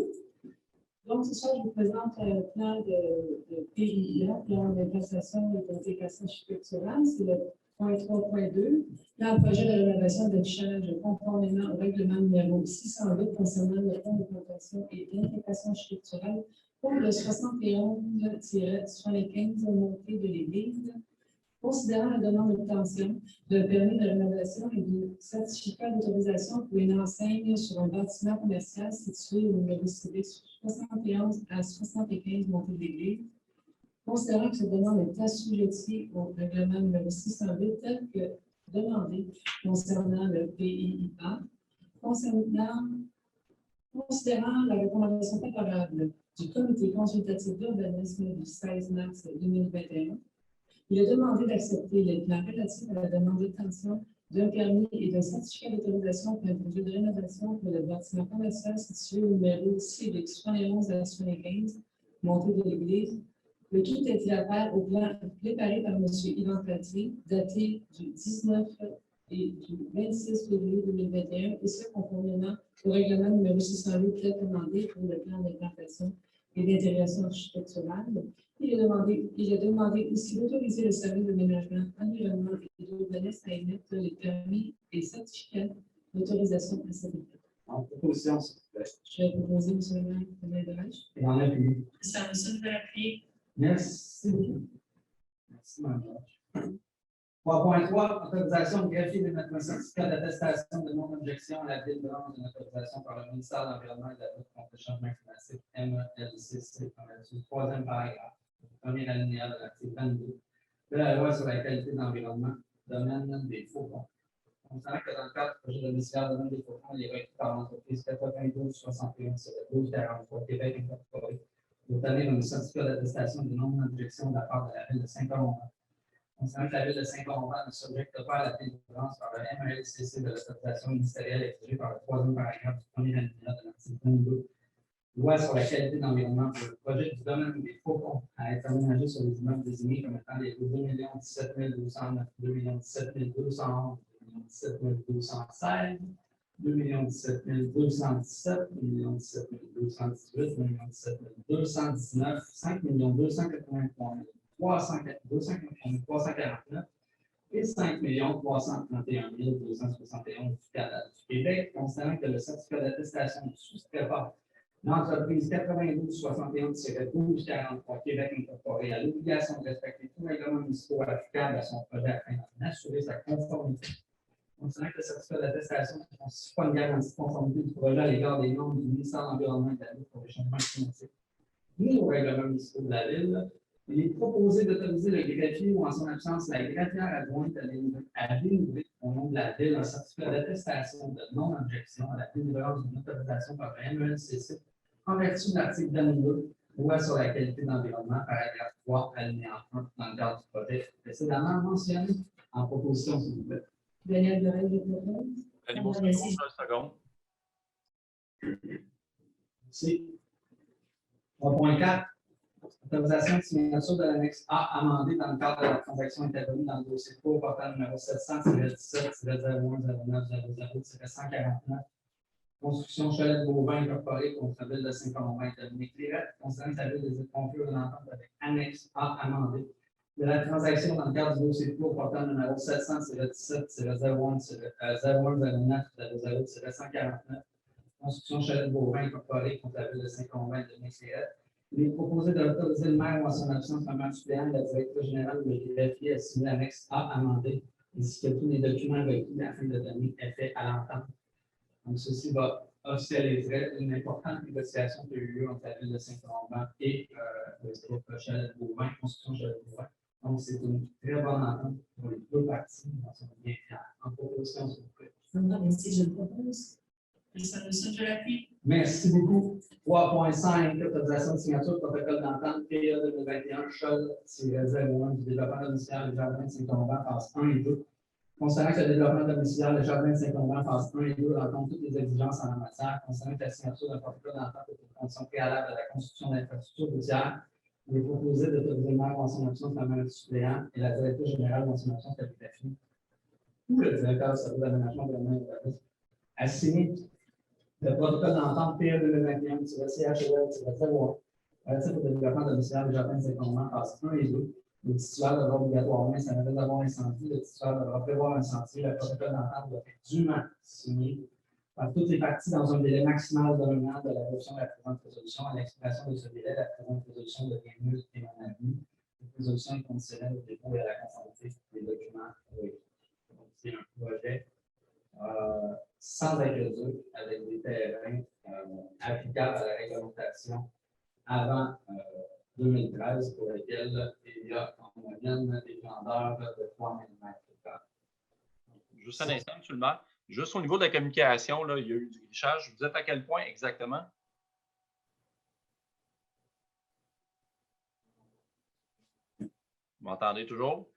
Donc, ce soir, je vous présente un plan de PIA, plan d'investissement et d'intégration structurelle. C'est le point 3.2. Plan projet de rénovation d'affichage conformément au règlement numéro 608 concernant le plan de plantation et d'intégration structurelle pour le 71-75 montée de l'église. Considérant la demande d'obtention d'un permis de rénovation et du certificat d'autorisation pour une enseigne sur un bâtiment commercial situé au numéro civique 71 à 75 montée de l'église, considérant que cette demande est assujettie au règlement numéro 608 tel que demandé concernant le PIA, considérant la recommandation favorable du comité consultatif d'urbanisme du 16 mars 2021, il est demandé d'accepter les plans relatifs à la demande d'obtention d'un permis et d'un certificat d'autorisation pour un projet de rénovation pour le bâtiment commercial situé au numéro civique 71 à 75, montée de l'église. Le tout est affaire au plan préparé par M. Yvan Platier, daté du 19 et du 26 février 2021, et ce conformément au règlement numéro 608 très demandé pour le plan d'implantation et d'intégration architecturale. Il est demandé aussi d'autoriser le service de ménagement, environnement et d'urbanisme à émettre les permis et certificats d'autorisation à cette époque. En proposition, s'il vous plaît. Je vais proposer M. le maire Daniel Durand. Et en appui. Ça me semble appuyé. Merci beaucoup. Merci, Mme Georges. 3.3, autorisation de greffier d'émettre un certificat d'attestation de non-objection à la ville de l'ordre d'une autorisation par le ministère de l'Environnement et de la lutte contre le changement climatique, MELCC, dans le troisième paragraphe, le premier alinéa de l'article 22 de la loi sur la qualité de l'environnement, domaine des faucons. Concernant que dans le cadre du projet de ministère domaine des faucons, il est requis par l'entreprise 92 61 12 43 Québec incorporé d'obtenir un certificat d'attestation de non-objection de la part de la Ville de Saint-Colomban. Concernant que la Ville de Saint-Colomban ne s'objecte pas à la délivrance par le MRLCC de l'autorisation ministérielle exigée par le 3e paragraphe du 1er alinéa de l'article 22, loi sur la qualité d'environnement pour le projet du domaine des faucons à être aménagé sur les immeubles désignés comme étant les 2 17 209, 2 17 211, 2 17 216, 2 17 217, 2 17 218, 2 17 219, 5 283 349 et 5 331 271 du Canada du Québec, considérant que le certificat d'attestation ne soustrait pas l'entreprise 92-61-12-43 Québec Incorporé a l'obligation de respecter tous les règlements municipaux applicables à son projet afin d'en assurer sa conformité. Considérant que le certificat d'attestation ne constitue pas une garantie de conformité du projet à l'égard des normes du ministère de l'Environnement et de la lutte pour les changements climatiques, ni aux règlements municipaux de la Ville, il est proposé d'autoriser le greffier ou en son absence la greffière adjointe à délivrer au nom de la Ville un certificat d'attestation de non-objection à la délivrance d'une autorisation par le MRLCC en vertu de l'article 22, loi sur la qualité d'environnement, paragraphe 3, alinéa 1, dans le cadre du projet précédemment mentionné en proposition, s'il vous plaît. Daniel Dorel, je propose. Daniel Beausejour, un second. Merci. 3.4. Autorisation de signature de l'annexe A amendée dans le cadre de la transaction intervenue dans le dossier court portant numéro 700-17-01-0900-149. Construction Chalet Bovin incorporée contre la Ville de Saint-Colomban intervenue Clérette, concernant la Ville des conclure une entente avec annexe A amendée de la transaction dans le cadre du dossier court portant numéro 700-17-01-0900-149. Construction Chalet Bovin incorporée contre la Ville de Saint-Colomban intervenue Clérette. Il est proposé d'autoriser le maire ou en son absence comme maire suppléant de la directrice générale ou le greffier à signer l'annexe A amendée, ainsi que tous les documents requis afin de donner effet à l'entente. Donc, ceci va officialiser une importante négociation qui a eu lieu entre la Ville de Saint-Colomban et le groupe Chalet Bovin, construction Chalet Bovin. Donc, c'est une très bonne entente pour les deux parties. Nous en sommes bien fiers. En proposition, s'il vous plaît. Merci, je le propose. Je l'appuie. Merci beaucoup. 3.5, autorisation de signature, protocole d'entente, PA 2021, CHOL-01 du développement domiciliaire du Jardin de Saint-Colomban, phase 1 et 2. Concernant que le développement domiciliaire du Jardin de Saint-Colomban, phase 1 et 2, rencontre toutes les exigences en la matière. Concernant que la signature d'un protocole d'entente est une condition préalable à la construction d'infrastructures routières, il est proposé d'autoriser le maire en son absence la maire suppléant et la directrice générale en son absence la défini ou le directeur du service d'aménagement de la main à signer le protocole d'entente PA 2021-CHOL-01 relatif au développement domiciliaire du Jardin de Saint-Colomban, phase 1 et 2. Le titulaire devra obligatoirement, si ça n'avait d'avoir incendie, le titulaire devra prévoir un sentier. Le protocole d'entente doit être dûment signé par toutes les parties dans un délai maximal d'un an de l'adoption de la présente résolution. À l'expiration de ce délai, la présente résolution devient nulle et non avenue. Cette résolution est conditionnelle au dépôt et à la conformité des documents. Donc, c'est un projet sans aqueduc, avec des terrains applicables à la réglementation avant 2013, pour lesquels il y a en moyenne des grandeurs de 3 000 m². Juste un instant, M. le maire. Juste au niveau de la communication, là, il y a eu du glitchage. Vous êtes à quel point exactement? Vous m'entendez toujours?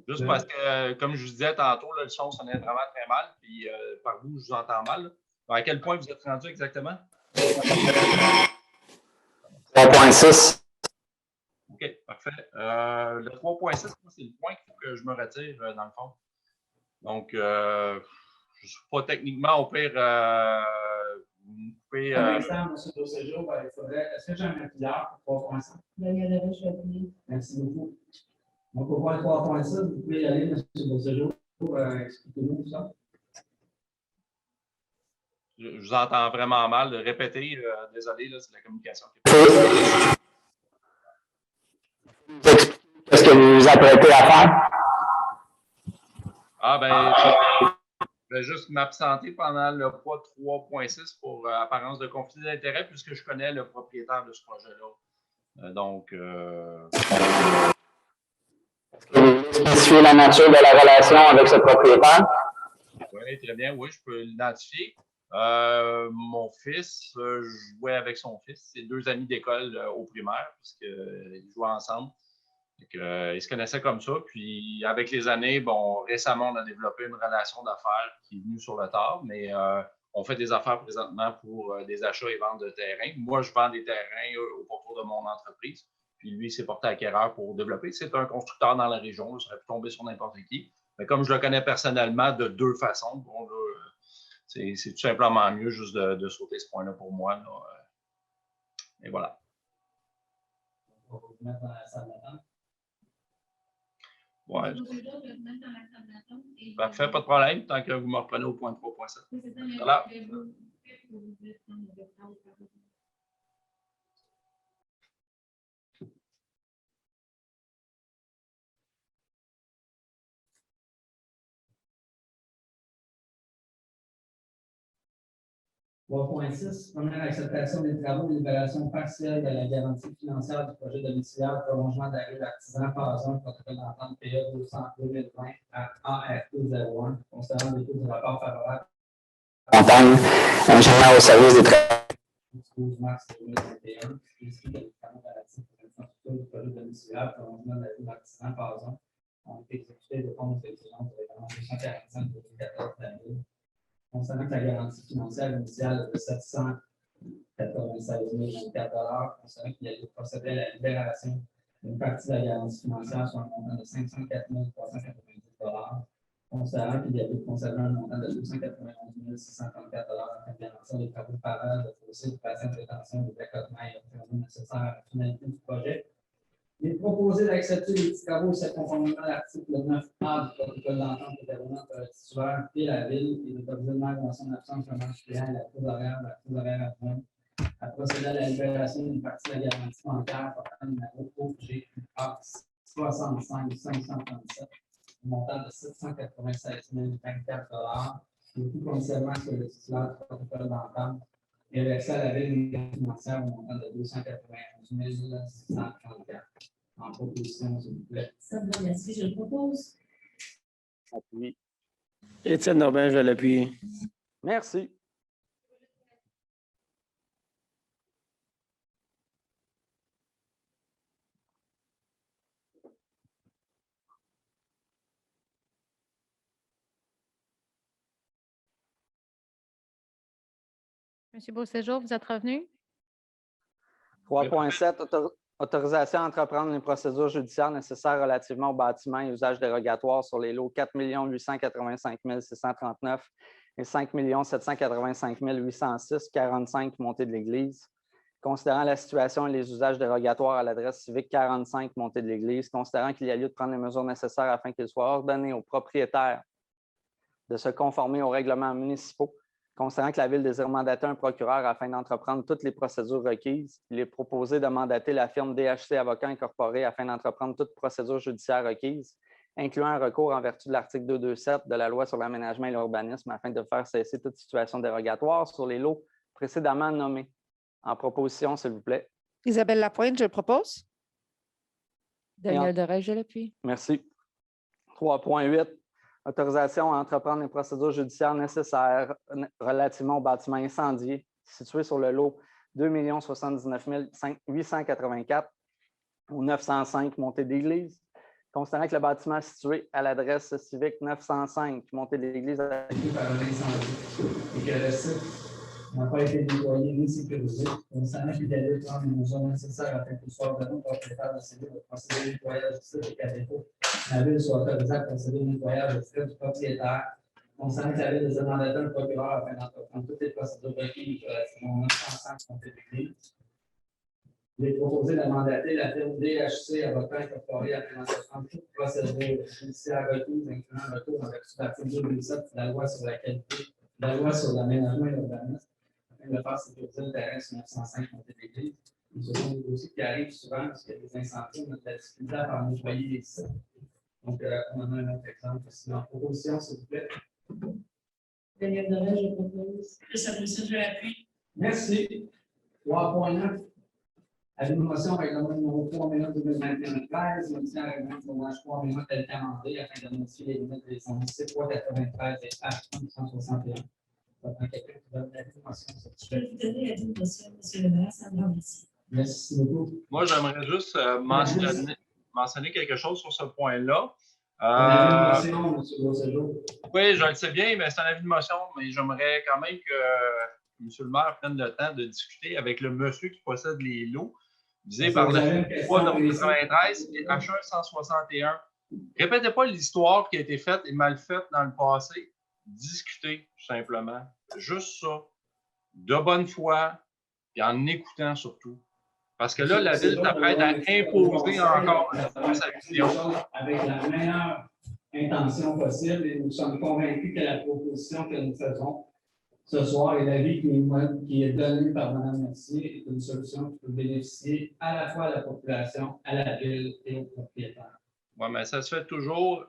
Juste parce que, comme je vous disais tantôt, là, le son sonnait vraiment très mal, puis par vous, je vous entends mal. Alors, à quel point vous êtes rendu exactement? 3.6. OK, parfait. Le 3.6, c'est le point qu'il faut que je me retire, dans le fond. Donc, je ne suis pas techniquement au pire. Vous pouvez. Instant, M. Beausejour, il faudrait. Est-ce que j'ai un appuyeur pour 3.5? Daniel Dorel, je l'appuie. Merci beaucoup. Donc, pour point 3.6, vous pouvez y aller, M. Beausejour, expliquez-nous tout ça. Je vous entends vraiment mal. Répétez, désolé, là, c'est la communication. Qu'est-ce que vous vous apprêtez à faire? Ah, ben, je vais juste m'absenter pendant le point 3.6 pour apparence de conflit d'intérêt, puisque je connais le propriétaire de ce projet-là. Donc. Est-ce que vous voulez spécifier la nature de la relation avec ce propriétaire? Oui, très bien. Oui, je peux l'identifier. Mon fils, je jouais avec son fils. C'est 2 amis d'école au primaire, puisqu'ils jouaient ensemble. Ils se connaissaient comme ça. Puis, avec les années, bon, récemment, on a développé une relation d'affaires qui est venue sur le tard, mais on fait des affaires présentement pour des achats et ventes de terrains. Moi, je vends des terrains autour de mon entreprise. Puis, lui, il s'est porté acquéreur pour développer. C'est un constructeur dans la région. Ça aurait pu tomber sur n'importe qui. Mais comme je le connais personnellement de 2 façons, bon, là, c'est tout simplement mieux juste de sauter ce point-là pour moi. Là. Et voilà. On va vous mettre dans la salle d'attente. Ouais. Je vais le mettre dans la salle d'attente et- Parfait, pas de problème, tant que vous me reprenez au point 3.7. Oui, c'est ça, mais Voilà. je vais vous faire pour vous dire quand on va parler. Première acceptation des travaux, libération partielle de la garantie financière du projet domiciliaire prolongement d'arrêt d'artisan phase 1, protocole d'entente PA 200-2020 à ART01, concernant le dépôt du rapport favorable. Montagne, ingénieur au service des travaux. Du 12 mars 2021, ainsi que les travaux relatifs à l'infrastructure du projet domiciliaire prolongement d'arrêt d'artisan phase 1 ont été exécutés de forme d'exécution de règlement 245 de 2014 d'avril. Concernant la garantie financière initiale de 796 024 concernant qu'il y a eu procédé à la libération d'une partie de la garantie financière sur un montant de 504 390 considérant qu'il y a eu concernant un montant de 291 634 afin de garantir les travaux parages de fossé, de bassin de rétention, de décotement et obtenir nécessaires à la finalité du projet. Il est proposé d'accepter les petits travaux conformément à l'article 9A du protocole d'entente établement par le titulaire et la ville et d'autoriser une mention d'absence de marche client et la cour horaire adjointe à procéder à la libération d'une partie de la garantie bancaire portant le numéro OGA 65 537 au montant de 796 024 le coût concernant sur le titulaire du protocole d'entente et versé à la ville une garantie financière au montant de 291 634. En proposition, s'il vous plaît. Ça me merci, je le propose. Appui. Étienne Aubin, je l'appuie. Merci. Monsieur Beauséjour, vous êtes revenu? 3.7, autorisation à entreprendre les procédures judiciaires nécessaires relativement au bâtiment et usage dérogatoire sur les lots 4 885 639 et 5 785 806, 45 Montée de l'Église. Considérant la situation et les usages dérogatoires à l'adresse civique 45 Montée de l'Église, considérant qu'il y a lieu de prendre les mesures nécessaires afin qu'il soit ordonné aux propriétaires de se conformer aux règlements municipaux, considérant que la Ville désire mandater un procureur afin d'entreprendre toutes les procédures requises, il est proposé de mandater la firme DHC Avocats Incorporés afin d'entreprendre toute procédure judiciaire requise, incluant un recours en vertu de l'article 227 de la Loi sur l'aménagement et l'urbanisme afin de faire cesser toute situation dérogatoire sur les lots précédemment nommés. En proposition, s'il vous plaît. Isabelle Lapointe, je le propose. Daniel Doré, je l'appuie. Merci. 3.8. Autorisation à entreprendre les procédures judiciaires nécessaires relativement au bâtiment incendié situé sur le lot 2 079 884 au 905 Montée de l'Église. Considérant que le bâtiment situé à l'adresse civique 905 Montée de l'Église Par un incendie et que le site n'a pas été nettoyé ni sécurisé, concernant qu'il y a lieu de prendre les mesures nécessaires afin qu'il soit ordonné au propriétaire de céder de procéder au nettoyage du site et qu'à défaut, la Ville soit autorisée à procéder au nettoyage du frais du propriétaire, concernant que la Ville désire mandater un procureur afin d'entreprendre toutes les procédures requises relativement au 905 Montée de l'Église. Il est proposé de mandater la firme DHC Avocats Incorporés afin d'entreprendre toute procédure judiciaire requise, incluant un recours en vertu de l'article 2007 de la loi sur la qualité, de la loi sur l'aménagement et l'urbanisme, afin de faire sécuriser le terrain sur 905 Montée de l'Église. Ce sont des dossiers qui arrivent souvent parce qu'il y a des incendies, on a de la difficulté à faire nettoyer les sites. Donc, on en a un autre exemple. C'est en proposition, s'il vous plaît. Daniel Doré, je propose. Ça me je l'appuie. Merci. 3.9. Administration règlement numéro 3 2021-13, modifiant le règlement de 3 tel qu'amendé afin de modifier les limites des indices C393 et H161. Ça prend quelqu'un qui donne la motion. Je peux vous donner la motion, M. le maire, ça me remercie. Merci beaucoup. Moi, j'aimerais juste mentionner quelque chose sur ce point-là. On avait une motion, M. Beauséjour. Oui, je le sais bien, mais c'est un avis de motion, mais j'aimerais quand même que M. le maire prenne le temps de discuter avec le monsieur qui possède les lots visés par le 393 et H1 161. Répétez pas l'histoire qui a été faite et mal faite dans le passé. Discutez, tout simplement. Juste ça. De bonne foi, et en écoutant surtout. Parce que là, la ville s'apprête à imposer encore sa vision. Avec la meilleure intention possible et nous sommes convaincus que la proposition que nous faisons ce soir et l'avis qui est donné par Mme Mercier est une solution qui peut bénéficier à la fois à la population, à la ville et aux propriétaires. Oui, mais ça se fait toujours.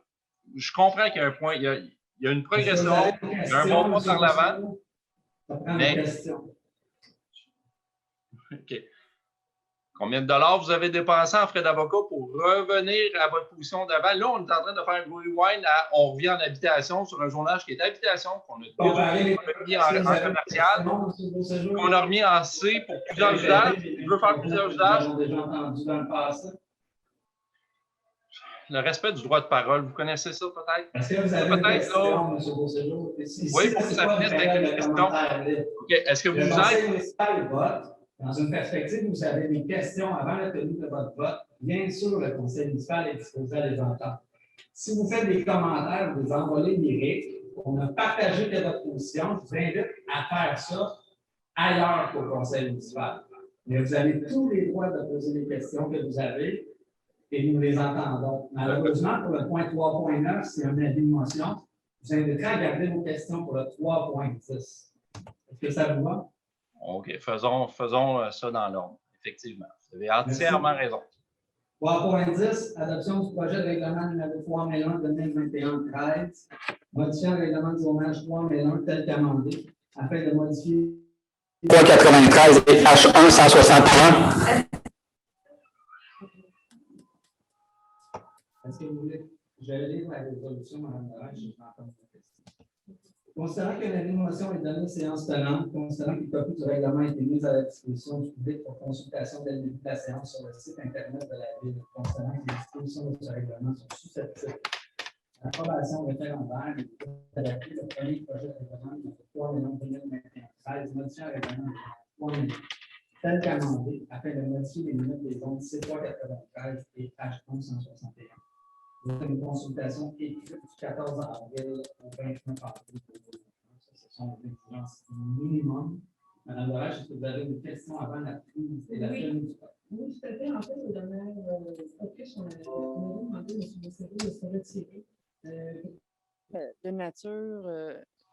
Je comprends qu'il y a un point, il y a une progression, il y a un bon pas par l'avant. Ça prend une question. OK. Combien de dollars vous avez dépensé en frais d'avocat pour revenir à votre position d'avant? Là, on est en train de faire un rewind on revient en habitation sur un journage qui est habitation, qu'on a mis en commercial, qu'on a remis en C pour plusieurs usages. Je veux faire plusieurs usages. Le respect du droit de parole, vous connaissez ça peut-être? Est-ce que vous avez une question, M. Beauséjour? Oui, pour que ça finisse avec une question. OK. Est-ce que vous êtes... Dans une perspective où vous avez des questions avant la tenue de votre vote, bien sûr, le conseil municipal est disposé à les entendre. Si vous faites des commentaires ou des envolées lyriques, on a partagé votre position, je vous invite à faire ça ailleurs qu'au conseil municipal. Mais vous avez tous les droits de poser les questions que vous avez et nous les entendons. Malheureusement, pour le point 3.9, c'est un avis de motion. Je vous inviterai à garder vos questions pour le 3.10. Est-ce que ça vous va? OK, faisons ça dans l'ordre, effectivement. Vous avez entièrement raison. 3.10, adoption du projet de règlement numéro 3001 2021-13, modifiant le règlement du zonage 3001 tel qu'amendé, afin de modifier 393 et H1 161. Est-ce que vous voulez que je lise la résolution, Mme Darèche, je vais entendre vos questions. Considérant que la motion est donnée séance tenante, considérant qu'une copie du règlement a été mise à la disposition du public pour consultation dès le début de la séance sur le site Internet de la Ville, considérant que les dispositions de ce règlement sont susceptibles à l'approbation référendaire et d'adapter le premier projet de règlement de 3 2021-13, modifiant le règlement de 3 000 tel qu'amendé, afin de modifier les limites des zones C393 et H1 161. Une consultation écrite du 14 avril au 29 avril. Ce sont des exigences minimum. Mme Darèche, est-ce que vous avez une question avant la prise et la tenue du vote? Oui, tout à fait. En fait, le dernier focus, on avait demandé à M. Beauséjour de se retirer. De nature,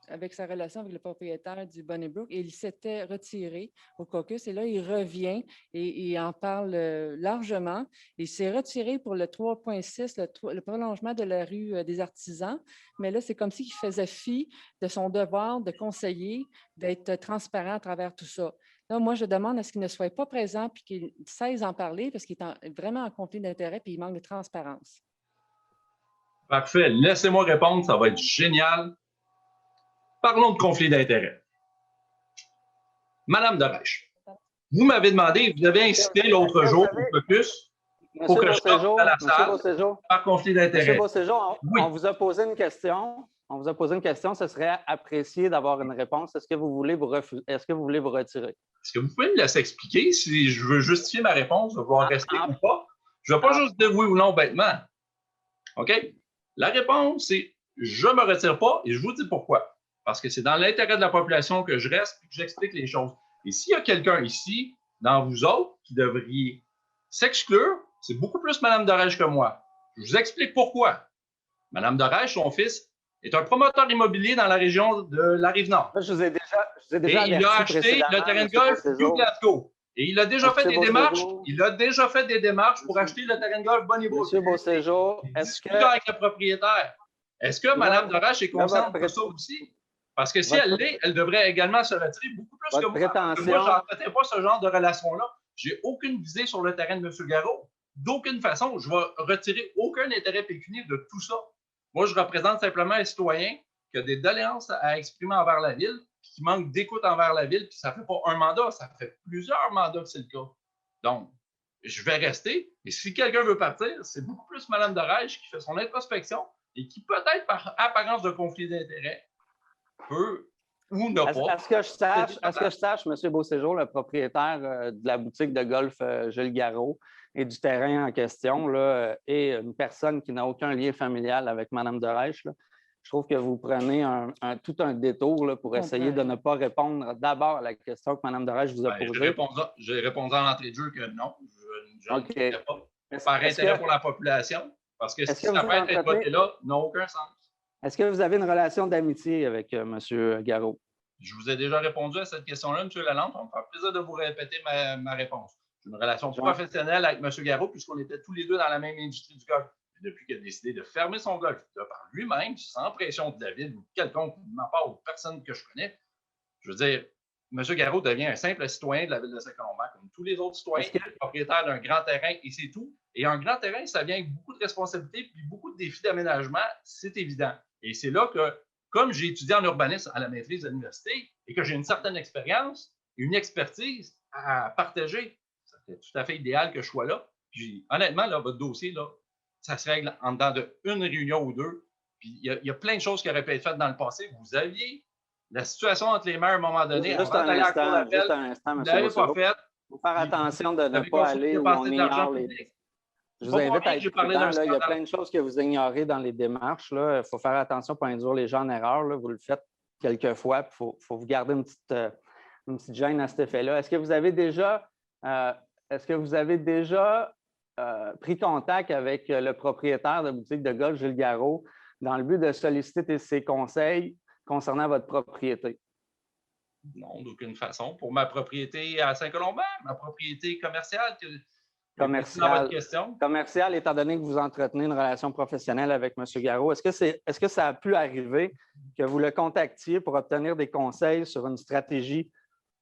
avec sa relation avec le propriétaire du Bonnybrook, et il s'était retiré au caucus et là, il revient et il en parle largement. Il s'est retiré pour le 3.6, le prolongement de la rue des Artisans, mais là, c'est comme s'il faisait fi de son devoir de conseiller, d'être transparent à travers tout ça. Là, moi, je demande à ce qu'il ne soit pas présent et qu'il cesse d'en parler parce qu'il est vraiment en conflit d'intérêt et il manque de transparence. Parfait. Laissez-moi répondre, ça va être génial. Parlons de conflit d'intérêts. Madame Darèche, vous m'avez demandé, vous avez incité l'autre jour au caucus pour que je sorte à la salle par conflit d'intérêts. M. Beauséjour, on vous a posé une question. On vous a posé une question. Ce serait apprécié d'avoir une réponse. Est-ce que vous voulez vous retirer? Est-ce que vous pouvez me laisser expliquer si je veux justifier ma réponse, je vais vouloir rester ou pas? Je ne vais pas juste dire oui ou non bêtement. OK? La réponse, c'est je ne me retire pas et je vous dis pourquoi. Parce que c'est dans l'intérêt de la population que je reste et que j'explique les choses. Et s'il y a quelqu'un ici, dans vous autres, qui devriez s'exclure, c'est beaucoup plus Mme Darèche que moi. Je vous explique pourquoi. Mme Darèche, son fils, est un promoteur immobilier dans la région de la Rive-Nord. Je vous ai déjà et il a acheté le terrain de golf New Glasgow. Et il a déjà fait des démarches. Il a déjà fait des démarches pour acheter le terrain de golf Bonnybrook. M. Beauséjour, est-ce que... avec le propriétaire. Est-ce que Mme Darèche est consciente de ça aussi? Parce que si elle l'est, elle devrait également se retirer beaucoup plus que moi. Moi, je n'entretais pas ce genre de relation-là. Je n'ai aucune visée sur le terrain de M. Garot. D'aucune façon, je ne vais retirer aucun intérêt pécuniaire de tout ça. Moi, je représente simplement un citoyen qui a des doléances à exprimer envers la ville, puis qui manque d'écoute envers la ville, puis ça ne fait pas un mandat, ça fait plusieurs mandats que c'est le cas. Donc, je vais rester. Et si quelqu'un veut partir, c'est beaucoup plus Mme Darèche qui fait son introspection et qui, peut-être par apparence de conflit d'intérêts, peut ou n'a pas. À ce que je sache, M. Beauséjour, le propriétaire de la boutique de golf Gilles Garot et du terrain en question, là, est une personne qui n'a aucun lien familial avec Mme Darèche. Je trouve que vous prenez tout un détour là, pour essayer de ne pas répondre d'abord à la question que Mme Darèche vous a posée. J'ai répondu en entrée de jeu que non, je ne okay. pas. Par intérêt pour la population, parce que si ça peut être voté là, n'a aucun sens. Est-ce que vous avez une relation d'amitié avec M. Garot? Je vous ai déjà répondu à cette question-là, M. Lalande. Ça me fait plaisir de vous répéter ma réponse. J'ai une relation professionnelle avec M. Garot puisqu'on était tous les deux dans la même industrie du golf. Et depuis qu'il a décidé de fermer son golf par lui-même, sans pression de David ou de quelconque de ma part ou de personne que je connais, je veux dire, M. Garot devient un simple citoyen de la ville de Saint-Colomban, comme tous les autres citoyens, propriétaire d'un grand terrain, et c'est tout. Et un grand terrain, ça vient avec beaucoup de responsabilités et beaucoup de défis d'aménagement, c'est évident. Et c'est là que, comme j'ai étudié en urbanisme à la maîtrise de l'université et que j'ai une certaine expérience, une expertise à partager, c'était tout à fait idéal que je sois là. Puis honnêtement, là, votre dossier, là, ça se règle en dedans d'une réunion ou deux. Puis il y a plein de choses qui auraient pu être faites dans le passé. Vous aviez la situation entre les maires à un moment donné. Juste un instant, M. Vous pas fait. Il faut faire attention de ne pas aller où on ignore les... Je vous invite à être prudent. Il y a plein de choses que vous ignorez dans les démarches. Il faut faire attention pour induire les gens en erreur. Là. Vous le faites quelquefois. Il faut vous garder une petite gêne à cet effet-là. Est-ce que vous avez déjà pris contact avec le propriétaire de boutique de golf, Gilles Garot, dans le but de solliciter ses conseils concernant votre propriété? Non, d'aucune façon. Pour ma propriété à Saint-Colomban, ma propriété commerciale. Commercial, étant donné que vous entretenez une relation professionnelle avec M. Garot, est-ce que ça a pu arriver que vous le contactiez pour obtenir des conseils sur une stratégie,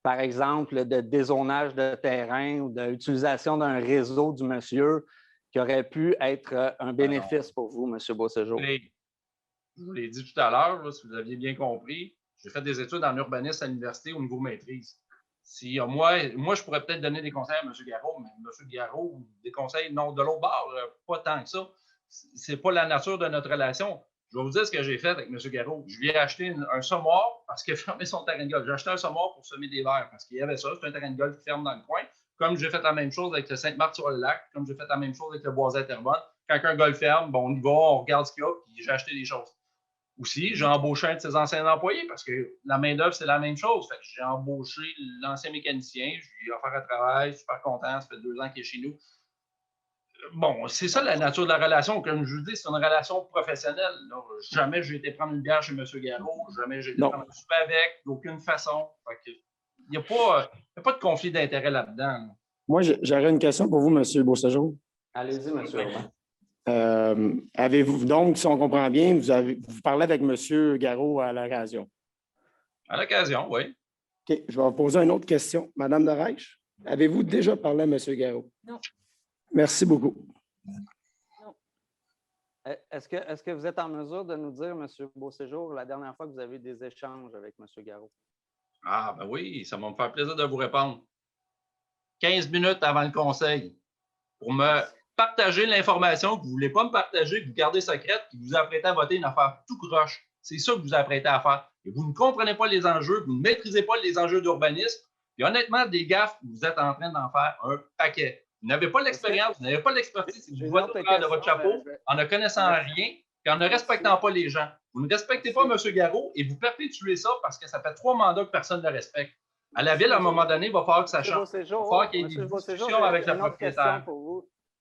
par exemple, de dézonage de terrain ou d'utilisation d'un réseau du monsieur qui aurait pu être un bénéfice pour vous, M. Beauséjour? Je vous l'ai dit tout à l'heure, si vous aviez bien compris, j'ai fait des études en urbanisme à l'université au niveau maîtrise. Si, moi, je pourrais peut-être donner des conseils à M. Garot, mais M. Garot, des conseils, non, de l'autre bord, pas tant que ça. Ce n'est pas la nature de notre relation. Je vais vous dire ce que j'ai fait avec M. Garot. Je lui ai acheté un semoir parce qu'il a fermé son terrain de golf. J'ai acheté un semoir pour semer des verres parce qu'il y avait ça. C'est un terrain de golf qui ferme dans le coin. Comme j'ai fait la même chose avec le Sainte-Marthe-sur-le-Lac, comme j'ai fait la même chose avec le Boisé-Terrebonne. Quand un golf ferme, bon, on y va, on regarde ce qu'il y a, puis j'ai acheté des choses. Aussi, j'ai embauché un de ses anciens employés parce que la main-d'œuvre, c'est la même chose. Fait que j'ai embauché l'ancien mécanicien, je lui ai offert un travail, super content, ça fait 2 ans qu'il est chez nous. Bon, c'est ça la nature de la relation. Comme je vous dis, c'est une relation professionnelle. Là. Jamais j'ai été prendre une bière chez M. Garot, jamais j'ai été prendre un souper avec, d'aucune façon. Fait que, il n'y a pas de conflit d'intérêt là-dedans. Là. Moi, j'aurais une question pour vous, M. Beauséjour. Allez-y, M. Urbain. Avez-vous donc, si on comprend bien, vous parlez avec M. Garot à l'occasion? À l'occasion, oui. OK. Je vais vous poser une autre question. Mme Darèche, avez-vous déjà parlé à M. Garot? Non. Merci beaucoup. Non. Est-ce que vous êtes en mesure de nous dire, M. Beauséjour, la dernière fois que vous avez eu des échanges avec M. Garot? Ah, ben oui, ça va me faire plaisir de vous répondre. 15 minutes avant le conseil pour me partager l'information que vous ne voulez pas me partager, que vous gardez secrète, que vous vous apprêtez à voter une affaire tout croche. C'est ça que vous vous apprêtez à faire. Et vous ne comprenez pas les enjeux, vous ne maîtrisez pas les enjeux d'urbanisme. Et honnêtement, des gaffes, vous êtes en train d'en faire un paquet. Vous n'avez pas l'expérience, vous n'avez pas l'expertise. Vous votez de votre chapeau en ne connaissant rien et en ne respectant pas les gens. Vous ne respectez pas M. Garot et vous perpétuez ça parce que ça fait 3 mandats que personne ne respecte. À la ville, à un moment donné, il va falloir que ça change. Il va falloir qu'il y ait des discussions avec le propriétaire.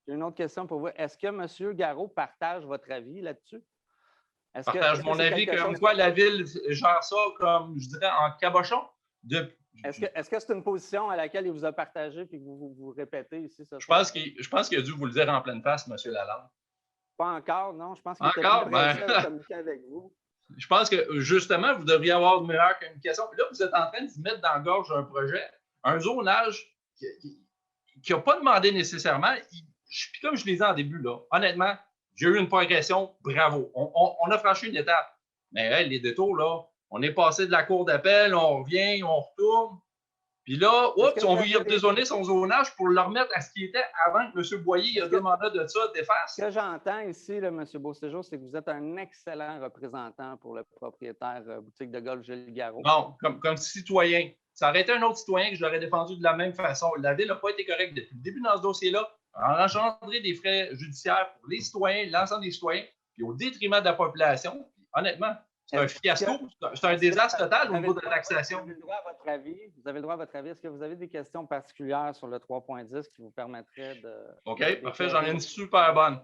J'ai une autre question pour vous. Est-ce que M. Garot partage votre avis là-dessus? Partage mon avis comme quoi la ville gère ça comme, je dirais, en cabochon. Est-ce que c'est une position à laquelle il vous a partagé et que vous répétez ici? Je pense qu'il a dû vous le dire en pleine face, M. Lalande. Pas encore, non. Je pense qu'il était plus pressé de communiquer avec vous. Je pense que, justement, vous devriez avoir une meilleure communication. Là, vous êtes en train de vous mettre dans la gorge un projet, un zonage qui n'a pas demandé nécessairement. Puis comme je l'ai dit en début, là, honnêtement, j'ai eu une progression, bravo. On a franchi une étape. Mais les détours, là, On est passé de la cour d'appel, on revient, on retourne. Puis là, oups, on veut y redésonner son zonage pour le remettre à ce qui était avant que M. Boyer, il y a 2 mandats de ça, d'efface. Ce que j'entends ici, là, M. Beauséjour, c'est que vous êtes un excellent représentant pour le propriétaire boutique de golf Gilles Garot. Non, comme citoyen. Ça aurait été un autre citoyen que je l'aurais défendu de la même façon. La Ville n'a pas été correcte depuis le début dans ce dossier-là. Engendrer des frais judiciaires pour les citoyens, l'ensemble des citoyens, puis au détriment de la population. Puis, honnêtement, c'est un fiasco, c'est un désastre total au niveau de la taxation. Vous avez le droit à votre avis. Vous avez le droit à votre avis. Est-ce que vous avez des questions particulières sur le 3.10 qui vous permettraient de... OK, parfait. J'en ai une super bonne.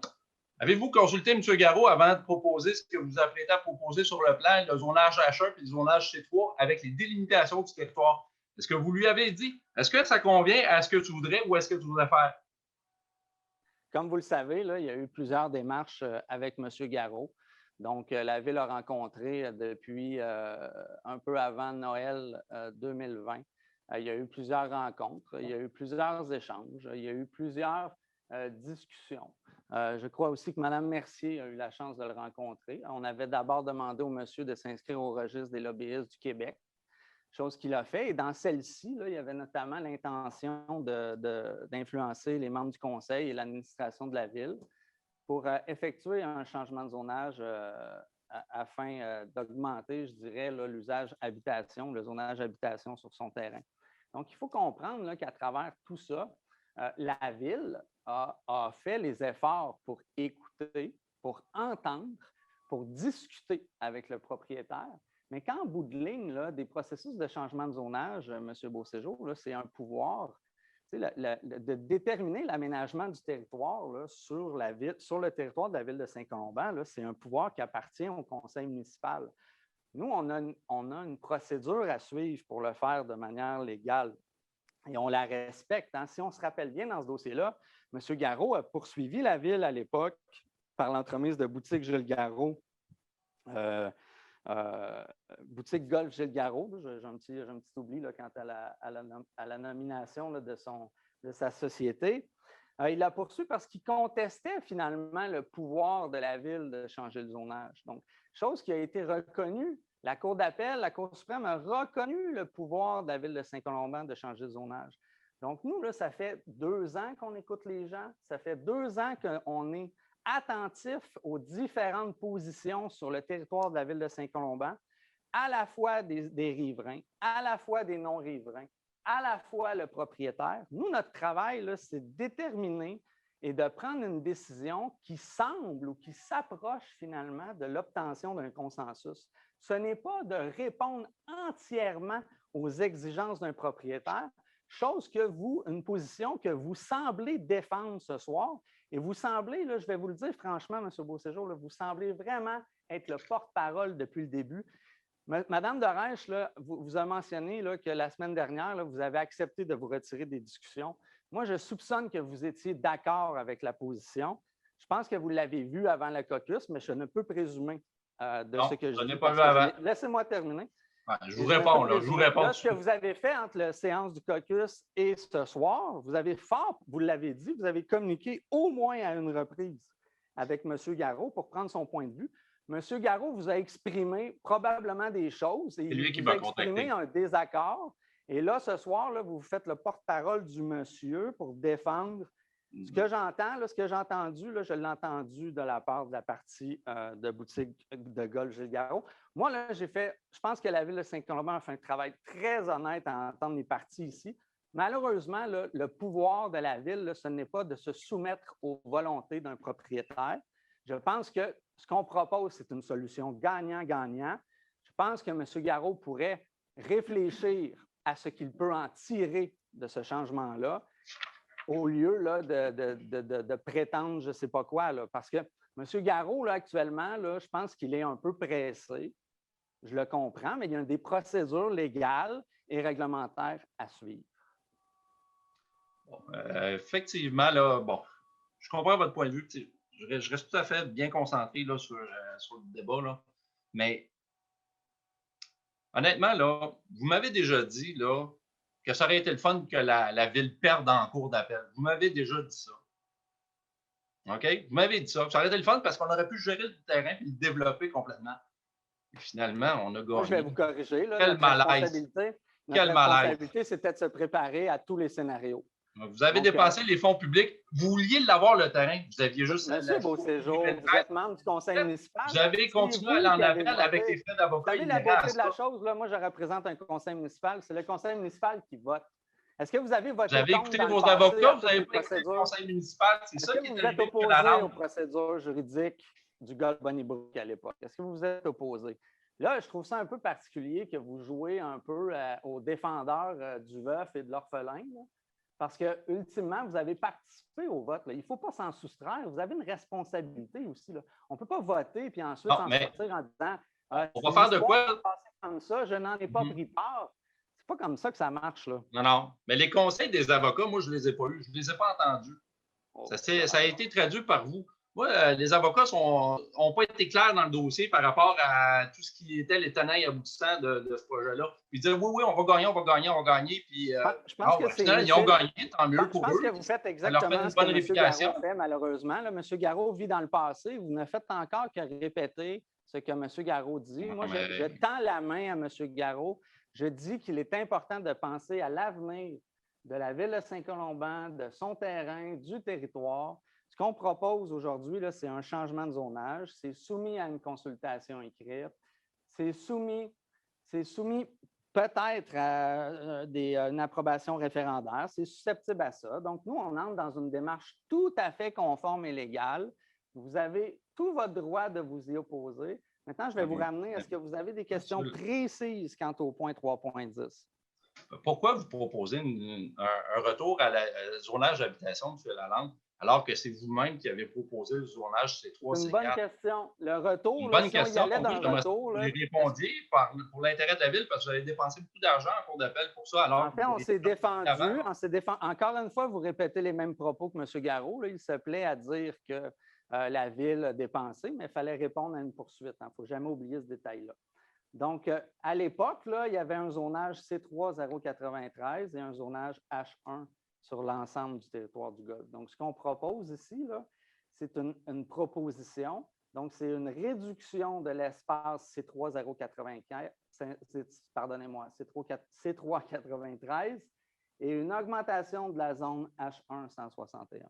Avez-vous consulté M. Garot avant de proposer ce que vous apprêtez à proposer sur le plan, le zonage H1 et le zonage C3 avec les délimitations du territoire? Est-ce que vous lui avez dit? Est-ce que ça convient à ce que tu voudrais ou est-ce que tu voudrais faire? Comme vous le savez, là, il y a eu plusieurs démarches avec M. Garot. Donc, la Ville a rencontré depuis un peu avant Noël 2020. Il y a eu plusieurs rencontres, il y a eu plusieurs échanges, il y a eu plusieurs discussions. Je crois aussi que Mme Mercier a eu la chance de le rencontrer. On avait d'abord demandé au monsieur de s'inscrire au registre des lobbyistes du Québec, chose qu'il a fait. Et dans celle-ci, il y avait notamment l'intention d'influencer les membres du conseil et l'administration de la Ville pour effectuer un changement de zonage afin d'augmenter, je dirais, l'usage habitation, le zonage habitation sur son terrain. Donc, il faut comprendre qu'à travers tout ça, la Ville a fait les efforts pour écouter, pour entendre, pour discuter avec le propriétaire. Mais qu'en bout de ligne, là, des processus de changement de zonage, M. Beauséjour, c'est un pouvoir de déterminer l'aménagement du territoire là, sur le territoire de la Ville de Saint-Colomban. C'est un pouvoir qui appartient au conseil municipal. Nous, on a une procédure à suivre pour le faire de manière légale et on la respecte. Hein. Si on se rappelle bien dans ce dossier-là, M. Garot a poursuivi la Ville à l'époque par l'entremise de boutique Gilles Garot. Boutique Golf Gilles Garot, j'ai un petit oubli là, quant à la nomination là, de sa société. Il l'a poursuivi parce qu'il contestait finalement le pouvoir de la Ville de changer le zonage. Donc, chose qui a été reconnue. La Cour d'appel, la Cour suprême a reconnu le pouvoir de la Ville de Saint-Colomban de changer le zonage. Donc, nous, là, ça fait 2 ans qu'on écoute les gens. Ça fait 2 ans qu'on est attentif aux différentes positions sur le territoire de la Ville de Saint-Colomban, à la fois des riverains, à la fois des non-riverains, à la fois le propriétaire. Nous, notre travail, c'est de déterminer et de prendre une décision qui semble ou qui s'approche finalement de l'obtention d'un consensus. Ce n'est pas de répondre entièrement aux exigences d'un propriétaire, une position que vous semblez défendre ce soir. Et vous semblez, là, je vais vous le dire franchement, M. Beauséjour, là, vous semblez vraiment être le porte-parole depuis le début. Madame Dorèche, vous a mentionné là, que la semaine dernière, là, vous avez accepté de vous retirer des discussions. Moi, je soupçonne que vous étiez d'accord avec la position. Je pense que vous l'avez vu avant le caucus, mais je ne peux présumer ce que je n'ai pas vu avant. Laissez-moi terminer. Ouais, je vous réponds. Là, ce que vous avez fait entre la séance du caucus et ce soir, vous l'avez dit, vous avez communiqué au moins à une reprise avec M. Garot pour prendre son point de vue. M. Garot vous a exprimé probablement des choses et il vous a exprimé un désaccord. Et là, ce soir, là, vous faites le porte-parole du monsieur pour défendre ce que j'entends, ce que j'ai entendu, là, je l'ai entendu de la part de la partie de boutique de golf Gilles Garot. Moi, là, je pense que la Ville de Saint-Colomban a fait un travail très honnête à entendre les parties ici. Malheureusement, là, le pouvoir de la Ville, là, ce n'est pas de se soumettre aux volontés d'un propriétaire. Je pense que ce qu'on propose, c'est une solution gagnant-gagnant. Je pense que M. Garot pourrait réfléchir à ce qu'il peut en tirer de ce changement-là, au lieu là, de prétendre je ne sais pas quoi. Là, parce que M. Garot, là, actuellement, là, je pense qu'il est un peu pressé. Je le comprends, mais il y a des procédures légales et réglementaires à suivre. Bon, effectivement, là, bon, je comprends votre point de vue. Je reste tout à fait bien concentré là, sur le débat. Là, mais honnêtement, là, vous m'avez déjà dit là, que ça aurait été le fun que la Ville perde en cours d'appel. Vous m'avez déjà dit ça. OK? Vous m'avez dit ça. Ça aurait été le fun parce qu'on aurait pu gérer le terrain et le développer complètement. Finalement, on a Moi, je vais gagné. vous corriger. Là, Quel notre malaise. notre malaise. responsabilité, c'était de se préparer à tous les scénarios. Vous avez Donc, dépensé les fonds publics. Vous vouliez l'avoir, le terrain. Vous aviez juste Monsieur Beauséjour, vous êtes membre du conseil municipal. Vous avez continué à aller en appel avec les frais d'avocat. Vous savez, la beauté de la chose, là, moi, je représente un conseil municipal. C'est le conseil municipal qui vote. Est-ce que vous avez voté Vous avez contre écouté dans le vos passé avocats, à vous toutes les n'avez pas écouté le procédures? conseil municipal. C'est Est-ce ça que qui est vous êtes arrivé. opposé aux procédures juridiques du golf Bonnybrook à l'époque? Est-ce que vous vous êtes opposé? Là, je trouve ça un peu particulier que vous jouez un peu aux défendeurs du veuf et de l'orphelin, là, parce que ultimement, vous avez participé au vote. Là. Il ne faut pas s'en soustraire. Vous avez une responsabilité aussi. Là. On ne peut pas voter puis ensuite s'en sortir en disant on va faire de quoi? Comme ça, je n'en ai pas pris part. C'est pas comme ça que ça marche. Là. Non. Mais les conseils des avocats, moi, je ne les ai pas eus. Je ne les ai pas entendus. Ça a été traduit par vous. Moi, les avocats n'ont pas été clairs dans le dossier par rapport à tout ce qui était les tenants et aboutissants de ce projet-là. Puis ils disaient oui, on va gagner. Puis, je pense que c'est ils ont gagné, tant mieux pour eux. Je pense que vous faites exactement ce que M. Garot fait, malheureusement. Là, M. Garot vit dans le passé. Vous ne faites encore que répéter ce que M. Garot dit. Moi, je tends la main à M. Garot. Je dis qu'il est important de penser à l'avenir de la ville de Saint-Colomban, de son terrain, du territoire. Ce qu'on propose aujourd'hui, c'est un changement de zonage. C'est soumis à une consultation écrite. C'est soumis peut-être à une approbation référendaire. C'est susceptible à ça. Donc, nous, on entre dans une démarche tout à fait conforme et légale. Vous avez tout votre droit de vous y opposer. Maintenant, je vais vous ramener. Est-ce que vous avez des questions précises quant au point 3.10? Pourquoi vous proposez un retour à la zonage d'habitation, M. Lalande, alors que c'est vous-même qui avez proposé le zonage C3, C4? C'est une bonne question. Le retour, une bonne si question. on y allait d'un retour... Vous répondiez pour l'intérêt de la ville parce que vous avez dépensé beaucoup d'argent en cours d'appel pour ça. Alors en fait, on s'est défendu. Encore une fois, vous répétez les mêmes propos que M. Garot. Là. Il se plaît à dire que la ville a dépensé, mais il fallait répondre à une poursuite. Il ne faut jamais oublier ce détail-là. Donc, à l'époque, il y avait un zonage C3 093 et un zonage H1 sur l'ensemble du territoire du Golfe. Donc, ce qu'on propose ici, c'est une proposition. Donc, c'est une réduction de l'espace C3 094, pardonnez-moi, C3 93 et une augmentation de la zone H1 161.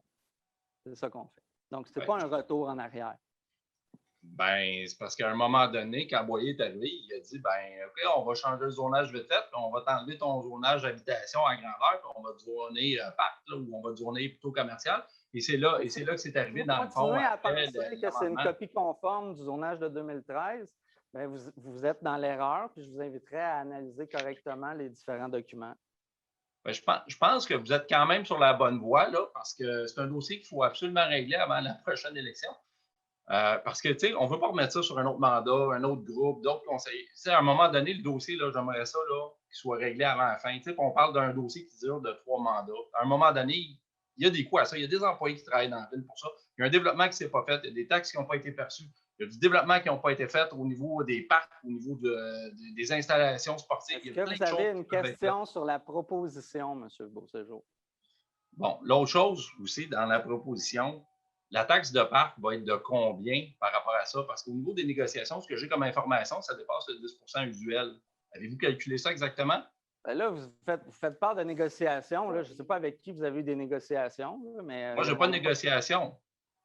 C'est ça qu'on fait. Donc, ce n'est pas un retour en arrière. Ben, c'est parce qu'à un moment donné, quand Boyer est arrivé, il a dit OK, on va changer le zonage vite fait, puis on va t'enlever ton zonage d'habitation à grandeur, puis on va te zoner parc, ou on va te zoner plutôt commercial. Et c'est là que c'est arrivé dans le fond. Continuez à penser que c'est une copie conforme du zonage de 2013. Bien, vous êtes dans l'erreur, puis je vous inviterai à analyser correctement les différents documents. Ben, je pense que vous êtes quand même sur la bonne voie, là, parce que c'est un dossier qu'il faut absolument régler avant la prochaine élection. Parce que, tu sais, on ne veut pas remettre ça sur un autre mandat, un autre groupe, d'autres conseillers. Tu sais, à un moment donné, le dossier, là, j'aimerais ça qu'il soit réglé avant la fin. Tu sais, on parle d'un dossier qui dure de 3 mandats. À un moment donné, il y a des coûts à ça. Il y a des employés qui travaillent dans la ville pour ça. Il y a un développement qui ne s'est pas fait. Il y a des taxes qui n'ont pas été perçues. Il y a du développement qui n'ont pas été fait au niveau des parcs, au niveau des installations sportives. Est-ce que vous avez une question sur la proposition, M. Beauséjour? Bon, l'autre chose aussi, dans la proposition, la taxe de parc va être de combien par rapport à ça? Parce qu'au niveau des négociations, ce que j'ai comme information, ça dépasse le 10 usuel. Avez-vous calculé ça exactement? Bien là, vous faites part de négociations. Là. Je ne sais pas avec qui vous avez eu des négociations. Là, mais, moi, je n'ai pas de négociation.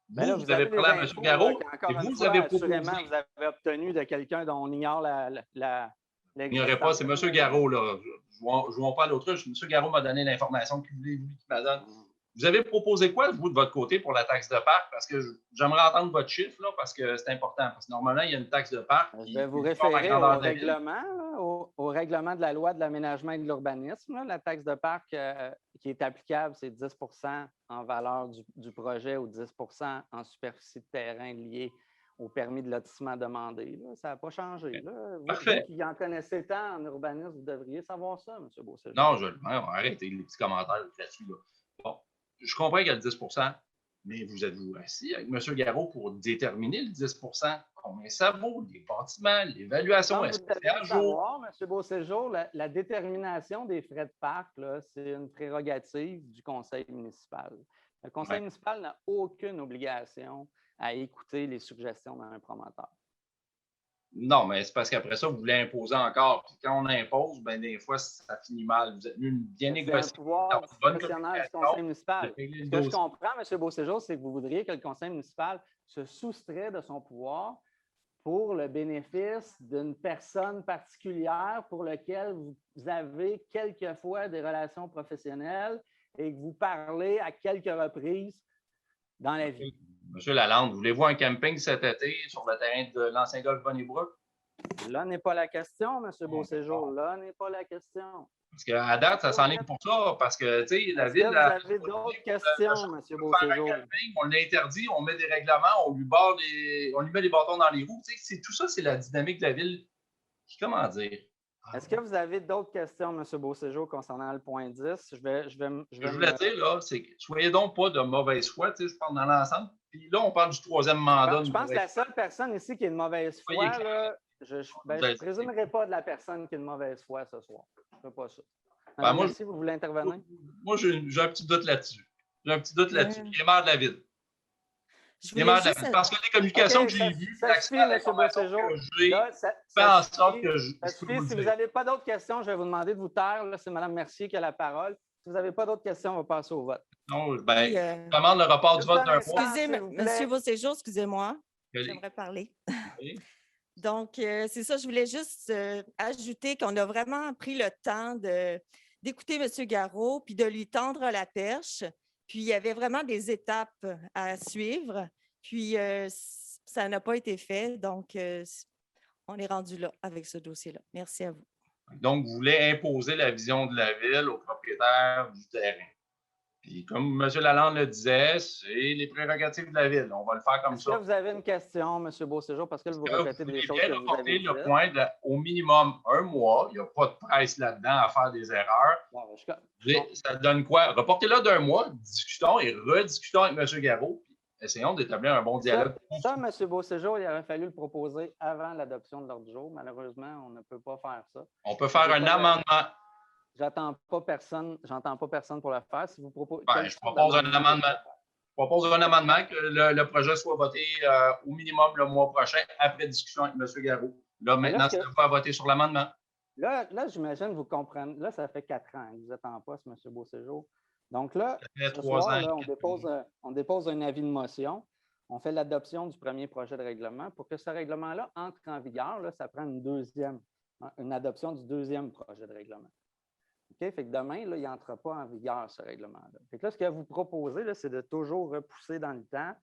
Vous avez parlé à M. Garot et vous avez proposé. Vous avez obtenu de quelqu'un dont on ignore la n'ignorez pas, c'est M. Garot. Là. Jouons pas à l'autruche. M. Garot m'a donné l'information qu'il m'a donné. Vous avez proposé quoi, vous, de votre côté, pour la taxe de parc? Parce que j'aimerais entendre votre chiffre, là, parce que c'est important. Parce que normalement, il y a une taxe de parc. Je vais vous référer au règlement de la loi de l'aménagement et de l'urbanisme. La taxe de parc qui est applicable, c'est 10 en valeur du projet ou 10 en superficie de terrain liée au permis de lotissement demandé. Là. Ça n'a pas changé. Là. Vous qui en connaissez tant en urbanisme, vous devriez savoir ça, M. Beauséjour. Non, arrêtez les petits commentaires là-dessus. Là. Bon. Je comprends qu'il y a le 10 mais vous êtes-vous assis avec M. Garot pour déterminer le 10 combien ça vaut, les bâtiments, l'évaluation, est-ce que c'est à jour? M. Beauséjour, la détermination des frais de parc, c'est une prérogative du conseil municipal. Le conseil municipal n'a aucune obligation à écouter les suggestions d'un promoteur. Non, mais c'est parce qu'après ça, vous voulez imposer encore. Puis quand on impose, ben des fois, ça finit mal. Vous êtes mieux bien C'est un négocier. pouvoir discrétionnaire du conseil municipal. régler le Ce que je dossier. comprends, M. Beauséjour, c'est que vous voudriez que le conseil municipal se soustrait de son pouvoir pour le bénéfice d'une personne particulière pour laquelle vous avez quelquefois des relations professionnelles et que vous parlez à quelques reprises dans la vie. Monsieur Lalande, voulez-vous un camping cet été sur le terrain de l'ancien golf Bonnie-Brook? Là n'est pas la question, M. Beauséjour. Là n'est pas la question. Parce qu'à date, ça s'enligne pour ça. Parce que, tu sais, la Est-ce ville. que vous avez d'autres questions, M. Beauséjour? On l'interdit, on met des règlements, on lui met les bâtons dans les roues. Tu sais, tout ça, c'est la dynamique de la ville. Comment dire? Est-ce que vous avez d'autres questions, M. Beauséjour, concernant le point 10? Ce que je voulais dire, là, c'est que soyez donc pas de mauvaise foi. Tu sais, je parle dans l'ensemble. Puis là, on parle du troisième mandat. Je pense que la seule personne ici qui a une mauvaise foi, là, je ne présumerai pas de la personne qui a une mauvaise foi ce soir. Je ne ferai pas ça. Madame, si vous voulez intervenir. Moi, j'ai un petit doute là-dessus. J'ai un petit doute là-dessus. Il est maire de la ville. Il est maire de la ville. Parce que les communications que j'ai vues, ça suffit, M. Beauséjour. Fait en sorte que je. Si vous n'avez pas d'autres questions, je vais vous demander de vous taire. Là, c'est Mme Mercier qui a la parole. Si vous n'avez pas d'autres questions, on va passer au vote. Non, ben, je demande le report du vote d'un mois. Excusez, M. Beauséjour, excusez-moi. J'aimerais parler. Oui. Donc, c'est ça, je voulais juste ajouter qu'on a vraiment pris le temps d'écouter M. Garot puis de lui tendre la perche. Puis, il y avait vraiment des étapes à suivre. Puis, ça n'a pas été fait. Donc, on est rendu là avec ce dossier-là. Merci à vous. Donc, vous voulez imposer la vision de la ville aux propriétaires du terrain. Puis, comme M. Lalande le disait, c'est les prérogatives de la ville. On va le faire comme ça. Est-ce que vous avez une question, M. Beauséjour, parce que vous répétez des choses que vous avez dites? Le point au minimum un mois. Il n'y a pas de presse là-dedans à faire des erreurs. Ça donne quoi? Reportez-le d'un mois, discutons et rediscutons avec M. Garot. Essayons d'établir un bon dialogue. Ça, M. Beauséjour, il aurait fallu le proposer avant l'adoption de l'ordre du jour. Malheureusement, on ne peut pas faire ça. On peut faire un amendement. J'entends pas personne pour le faire. Si vous proposez. Je propose un amendement. Je propose un amendement que le projet soit voté au minimum le mois prochain, après discussion avec M. Garot. Là, maintenant, c'est pas à voter sur l'amendement. Là, j'imagine vous comprenez. Là, ça fait 4 ans que vous êtes en poste, M. Beauséjour. Donc là, ce soir, là, on dépose un avis de motion. On fait l'adoption du premier projet de règlement. Pour que ce règlement-là entre en vigueur, là, ça prend une adoption du deuxième projet de règlement. OK? Fait que demain, là, il n'entrera pas en vigueur, ce règlement-là. Fait que là, ce que vous proposez, là, c'est de toujours repousser dans le temps,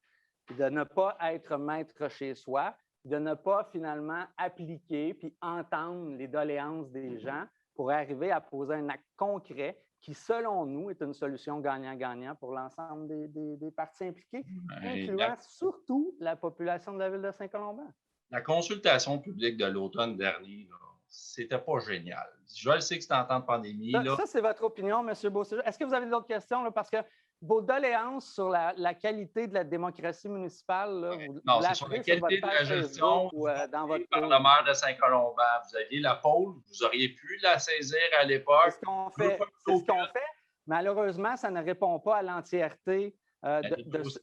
puis de ne pas être maître chez soi, de ne pas finalement appliquer puis entendre les doléances des gens pour arriver à poser un acte concret qui, selon nous, est une solution gagnant-gagnant pour l'ensemble des parties impliquées, incluant surtout la population de la ville de Saint-Colomban. La consultation publique de l'automne dernier, c'était pas génial. Je le sais que c'est en temps de pandémie. Ça, c'est votre opinion, M. Beauséjour. Est-ce que vous avez d'autres questions? Là? Parce que vos doléances sur la qualité de la démocratie municipale, là, non, c'est sur la qualité de la gestion dans votre par le maire de Saint-Colomban. Vous aviez la pôle, vous auriez pu la saisir à l'époque. C'est ce qu'on fait. Malheureusement, ça ne répond pas à l'entièreté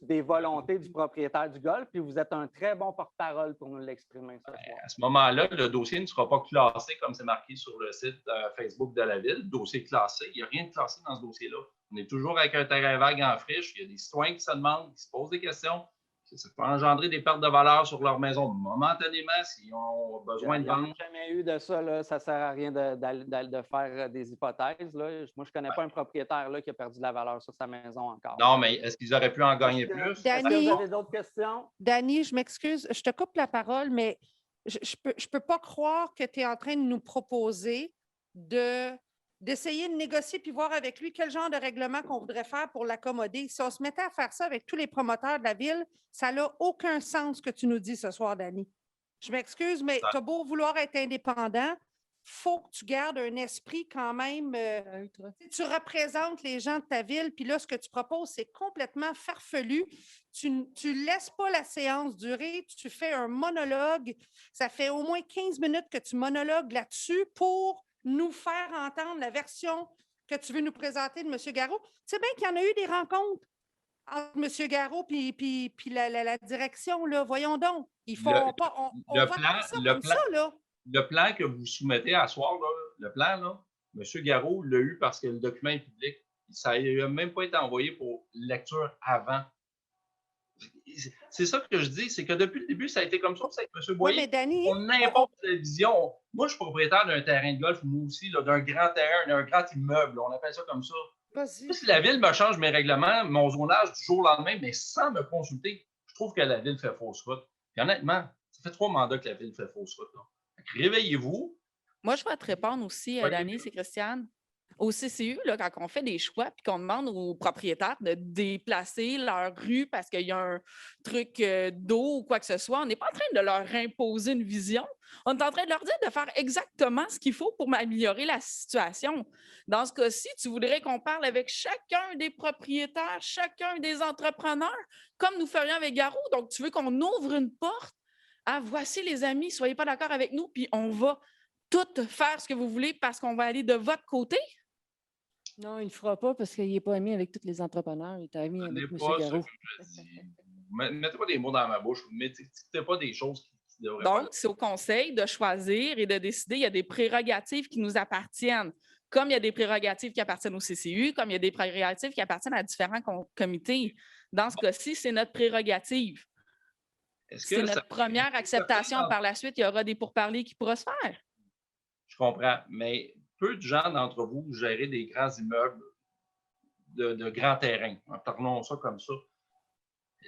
des volontés du propriétaire du golf, puis vous êtes un très bon porte-parole pour nous l'exprimer ce soir. À ce moment-là, le dossier ne sera pas classé comme c'est marqué sur le site Facebook de la ville. Le dossier classé, il n'y a rien de classé dans ce dossier-là. On est toujours avec un terrain vague en friche. Il y a des citoyens qui se demandent, qui se posent des questions. Ça peut engendrer des pertes de valeur sur leur maison momentanément s'ils ont besoin de vendre. Il n'y a jamais eu de ça. Là. Ça ne sert à rien de faire des hypothèses. Là. Moi, je ne connais pas un propriétaire là, qui a perdu de la valeur sur sa maison encore. Non, mais est-ce qu'ils auraient pu en gagner plus? Est-ce que vous avez d'autres questions? Danny, je m'excuse, je te coupe la parole, mais je peux pas croire que tu es en train de nous proposer d'essayer de négocier puis voir avec lui quel genre de règlement qu'on voudrait faire pour l'accommoder. Si on se mettait à faire ça avec tous les promoteurs de la ville, ça n'a aucun sens ce que tu nous dis ce soir, Danny. Je m'excuse, mais tu as beau vouloir être indépendant, il faut que tu gardes un esprit quand même. Tu représentes les gens de ta ville, puis là, ce que tu proposes, c'est complètement farfelu. Tu ne laisses pas la séance durer, tu fais un monologue. Ça fait au moins 15 minutes que tu monologues là-dessus pour nous faire entendre la version que tu veux nous présenter de M. Garot. Tu sais bien qu'il y en a eu des rencontres. entre M. Garot puis la direction, là. Voyons donc. Ils Le, font pas. On le vote plan, pas ça le comme plan, ça, là. le plan que vous soumettez à soir, là, le plan, là, M. Garot l'a eu parce que le document est public. Ça n'a même pas été envoyé pour lecture avant. C'est ça que je dis, c'est que depuis le début, ça a été comme ça. C'est avec M. Boyer. Oui, mais Danny, On impose la vision. Moi, je suis propriétaire d'un terrain de golf, moi aussi, d'un grand terrain, d'un grand immeuble. On appelle ça comme ça. Si la ville me change mes règlements, mon zonage du jour au lendemain, mais sans me consulter, je trouve que la ville fait fausse route. Puis honnêtement, ça fait 3 mandats que la ville fait fausse route. Réveillez-vous. Moi, je vais te répondre aussi, Dani, c'est Christiane. Au CCU, là, quand on fait des choix puis qu'on demande aux propriétaires de déplacer leur rue parce qu'il y a un truc d'eau ou quoi que ce soit, on n'est pas en train de leur imposer une vision. On est en train de leur dire de faire exactement ce qu'il faut pour améliorer la situation. Dans ce cas-ci, tu voudrais qu'on parle avec chacun des propriétaires, chacun des entrepreneurs, comme nous ferions avec Garot. Donc, tu veux qu'on ouvre une porte à voici les amis, soyez pas d'accord avec nous, puis on va tout faire ce que vous voulez parce qu'on va aller de votre côté? Non, il ne le fera pas parce qu'il n'est pas ami avec tous les entrepreneurs. Il est ami avec M. Garot. Mettez pas des mots dans ma bouche. Ne dites pas des choses qui devraient Donc, c'est au conseil de choisir et de décider. Il y a des prérogatives qui nous appartiennent, comme il y a des prérogatives qui appartiennent au CCU, comme il y a des prérogatives qui appartiennent à différents comités. Dans ce cas-ci, c'est notre prérogative. C'est notre première acceptation. Par la suite, il y aura des pourparlers qui pourront se faire. Je comprends, mais peu de gens d'entre vous gèrent des grands immeubles de grands terrains. Parlons ça comme ça.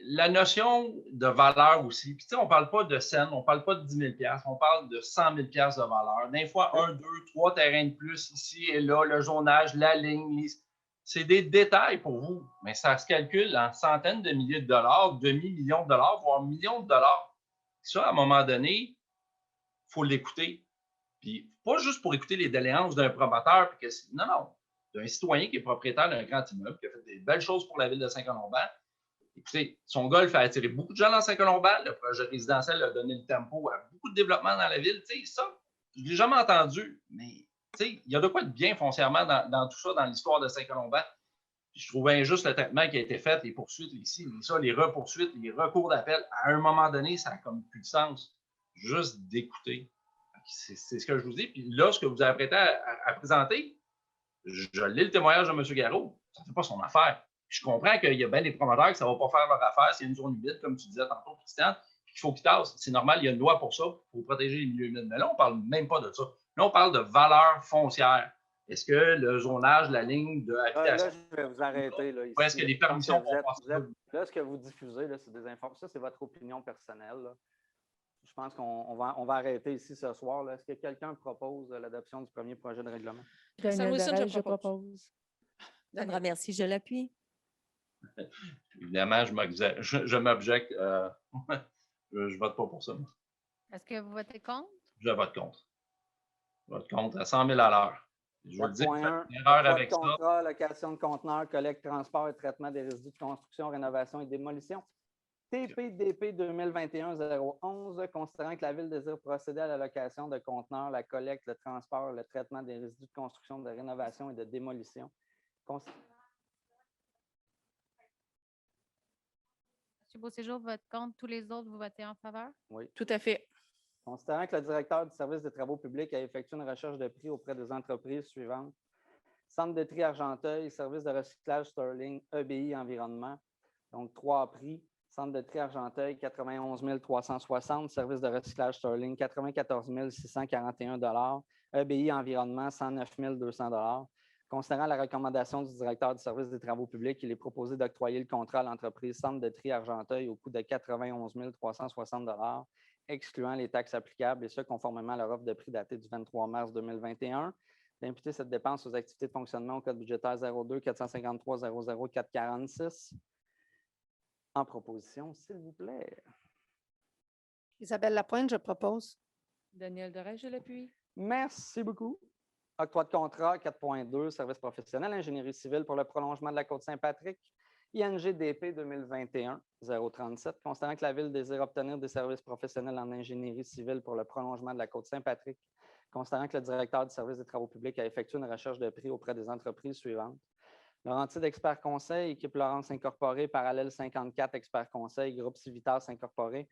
La notion de valeur aussi, puis tu sais, on ne parle pas de scène, on ne parle pas de 10 000 $, on parle de 100 000 $ de valeur. Des fois, 1, 2, 3 terrains de plus ici et là, le zonage, la ligne, c'est des détails pour vous, mais ça se calcule en centaines de milliers de dollars, demi-millions de dollars, voire millions de dollars. Ça, à un moment donné, il faut l'écouter. Puis pas juste pour écouter les doléances d'un promoteur, non, d'un citoyen qui est propriétaire d'un grand immeuble, qui a fait des belles choses pour la ville de Saint-Colomban. Écoutez, son golf a attiré beaucoup de gens dans Saint-Colomban. Le projet résidentiel a donné le tempo à beaucoup de développement dans la ville. Tu sais, ça, je ne l'ai jamais entendu, mais tu sais, il y a de quoi de bien foncièrement dans tout ça, dans l'histoire de Saint-Colomban. Je trouvais injuste le traitement qui a été fait, les poursuites, les repoursuites, les recours d'appel. À un moment donné, ça n'a comme plus de sens. Juste d'écouter. C'est ce que je vous dis. Puis là, ce que vous avez apprêté à présenter, je lis le témoignage de M. Garot. Ça ne fait pas son affaire. Je comprends qu'il y a bien des promoteurs que ça ne va pas faire leur affaire. C'est une zone humide, comme tu disais tantôt, Christian, qu'il faut qu'ils tassent. C'est normal, il y a une loi pour ça, pour protéger les milieux humides. Mais là, on ne parle même pas de ça. Là, on parle de valeur foncière. Est-ce que le zonage, la ligne de habitation... Là, je vais vous arrêter. Là, ici, est-ce que les permissions vont là, ce que vous diffusez, là, c'est des informations. Ça, c'est votre opinion personnelle. Là. Je pense qu'on va arrêter ici ce soir. Est-ce que quelqu'un propose l'adoption du premier projet de règlement? Je propose. Sandra, merci, je l'appuie. Évidemment, je m'objecte. Je ne vote pas pour ça. Est-ce que vous votez contre? Je vote contre. Je vote contre à 100 000 à l'heure. Je vous le dis, une erreur avec ça. Contrat, location de conteneurs, collecte, transport et traitement des résidus de construction, rénovation et démolition. TPDP 2021-011, considérant que la Ville désire procéder à la location de conteneurs, la collecte, le transport, le traitement des résidus de construction, de rénovation et de démolition. M. Beauséjour vote contre, tous les autres, vous votez en faveur? Oui. Tout à fait. Considérant que le directeur du service des travaux publics a effectué une recherche de prix auprès des entreprises suivantes: Centre de tri Argenteuil, service de recyclage Sterling, EBI Environnement, donc 3 prix. Centre de tri Argenteuil, 91 360, service de recyclage Sterling, 94 641 $, EBI Environnement, 109 200 $. Considérant la recommandation du directeur du service des travaux publics, il est proposé d'octroyer le contrat à l'entreprise Centre de tri Argenteuil au coût de 91 360 $, excluant les taxes applicables, et ce, conformément à leur offre de prix datée du 23 mars 2021, d'imputer cette dépense aux activités de fonctionnement au code budgétaire 02 453 00 446. En proposition, s'il vous plaît. Isabelle Lapointe, je propose. Daniel Doré, je l'appuie. Merci beaucoup. Octroi de contrat 4.2, service professionnel, ingénierie civile pour le prolongement de la Côte-Saint-Patrick. INGDP 2021-037, considérant que la Ville désire obtenir des services professionnels en ingénierie civile pour le prolongement de la Côte-Saint-Patrick, considérant que le directeur du service des travaux publics a effectué une recherche de prix auprès des entreprises suivantes: Laurentide Expert Conseil, équipe Laurence Incorporée, Parallèle 54 Expert Conseil, Groupe Civitas Incorporé,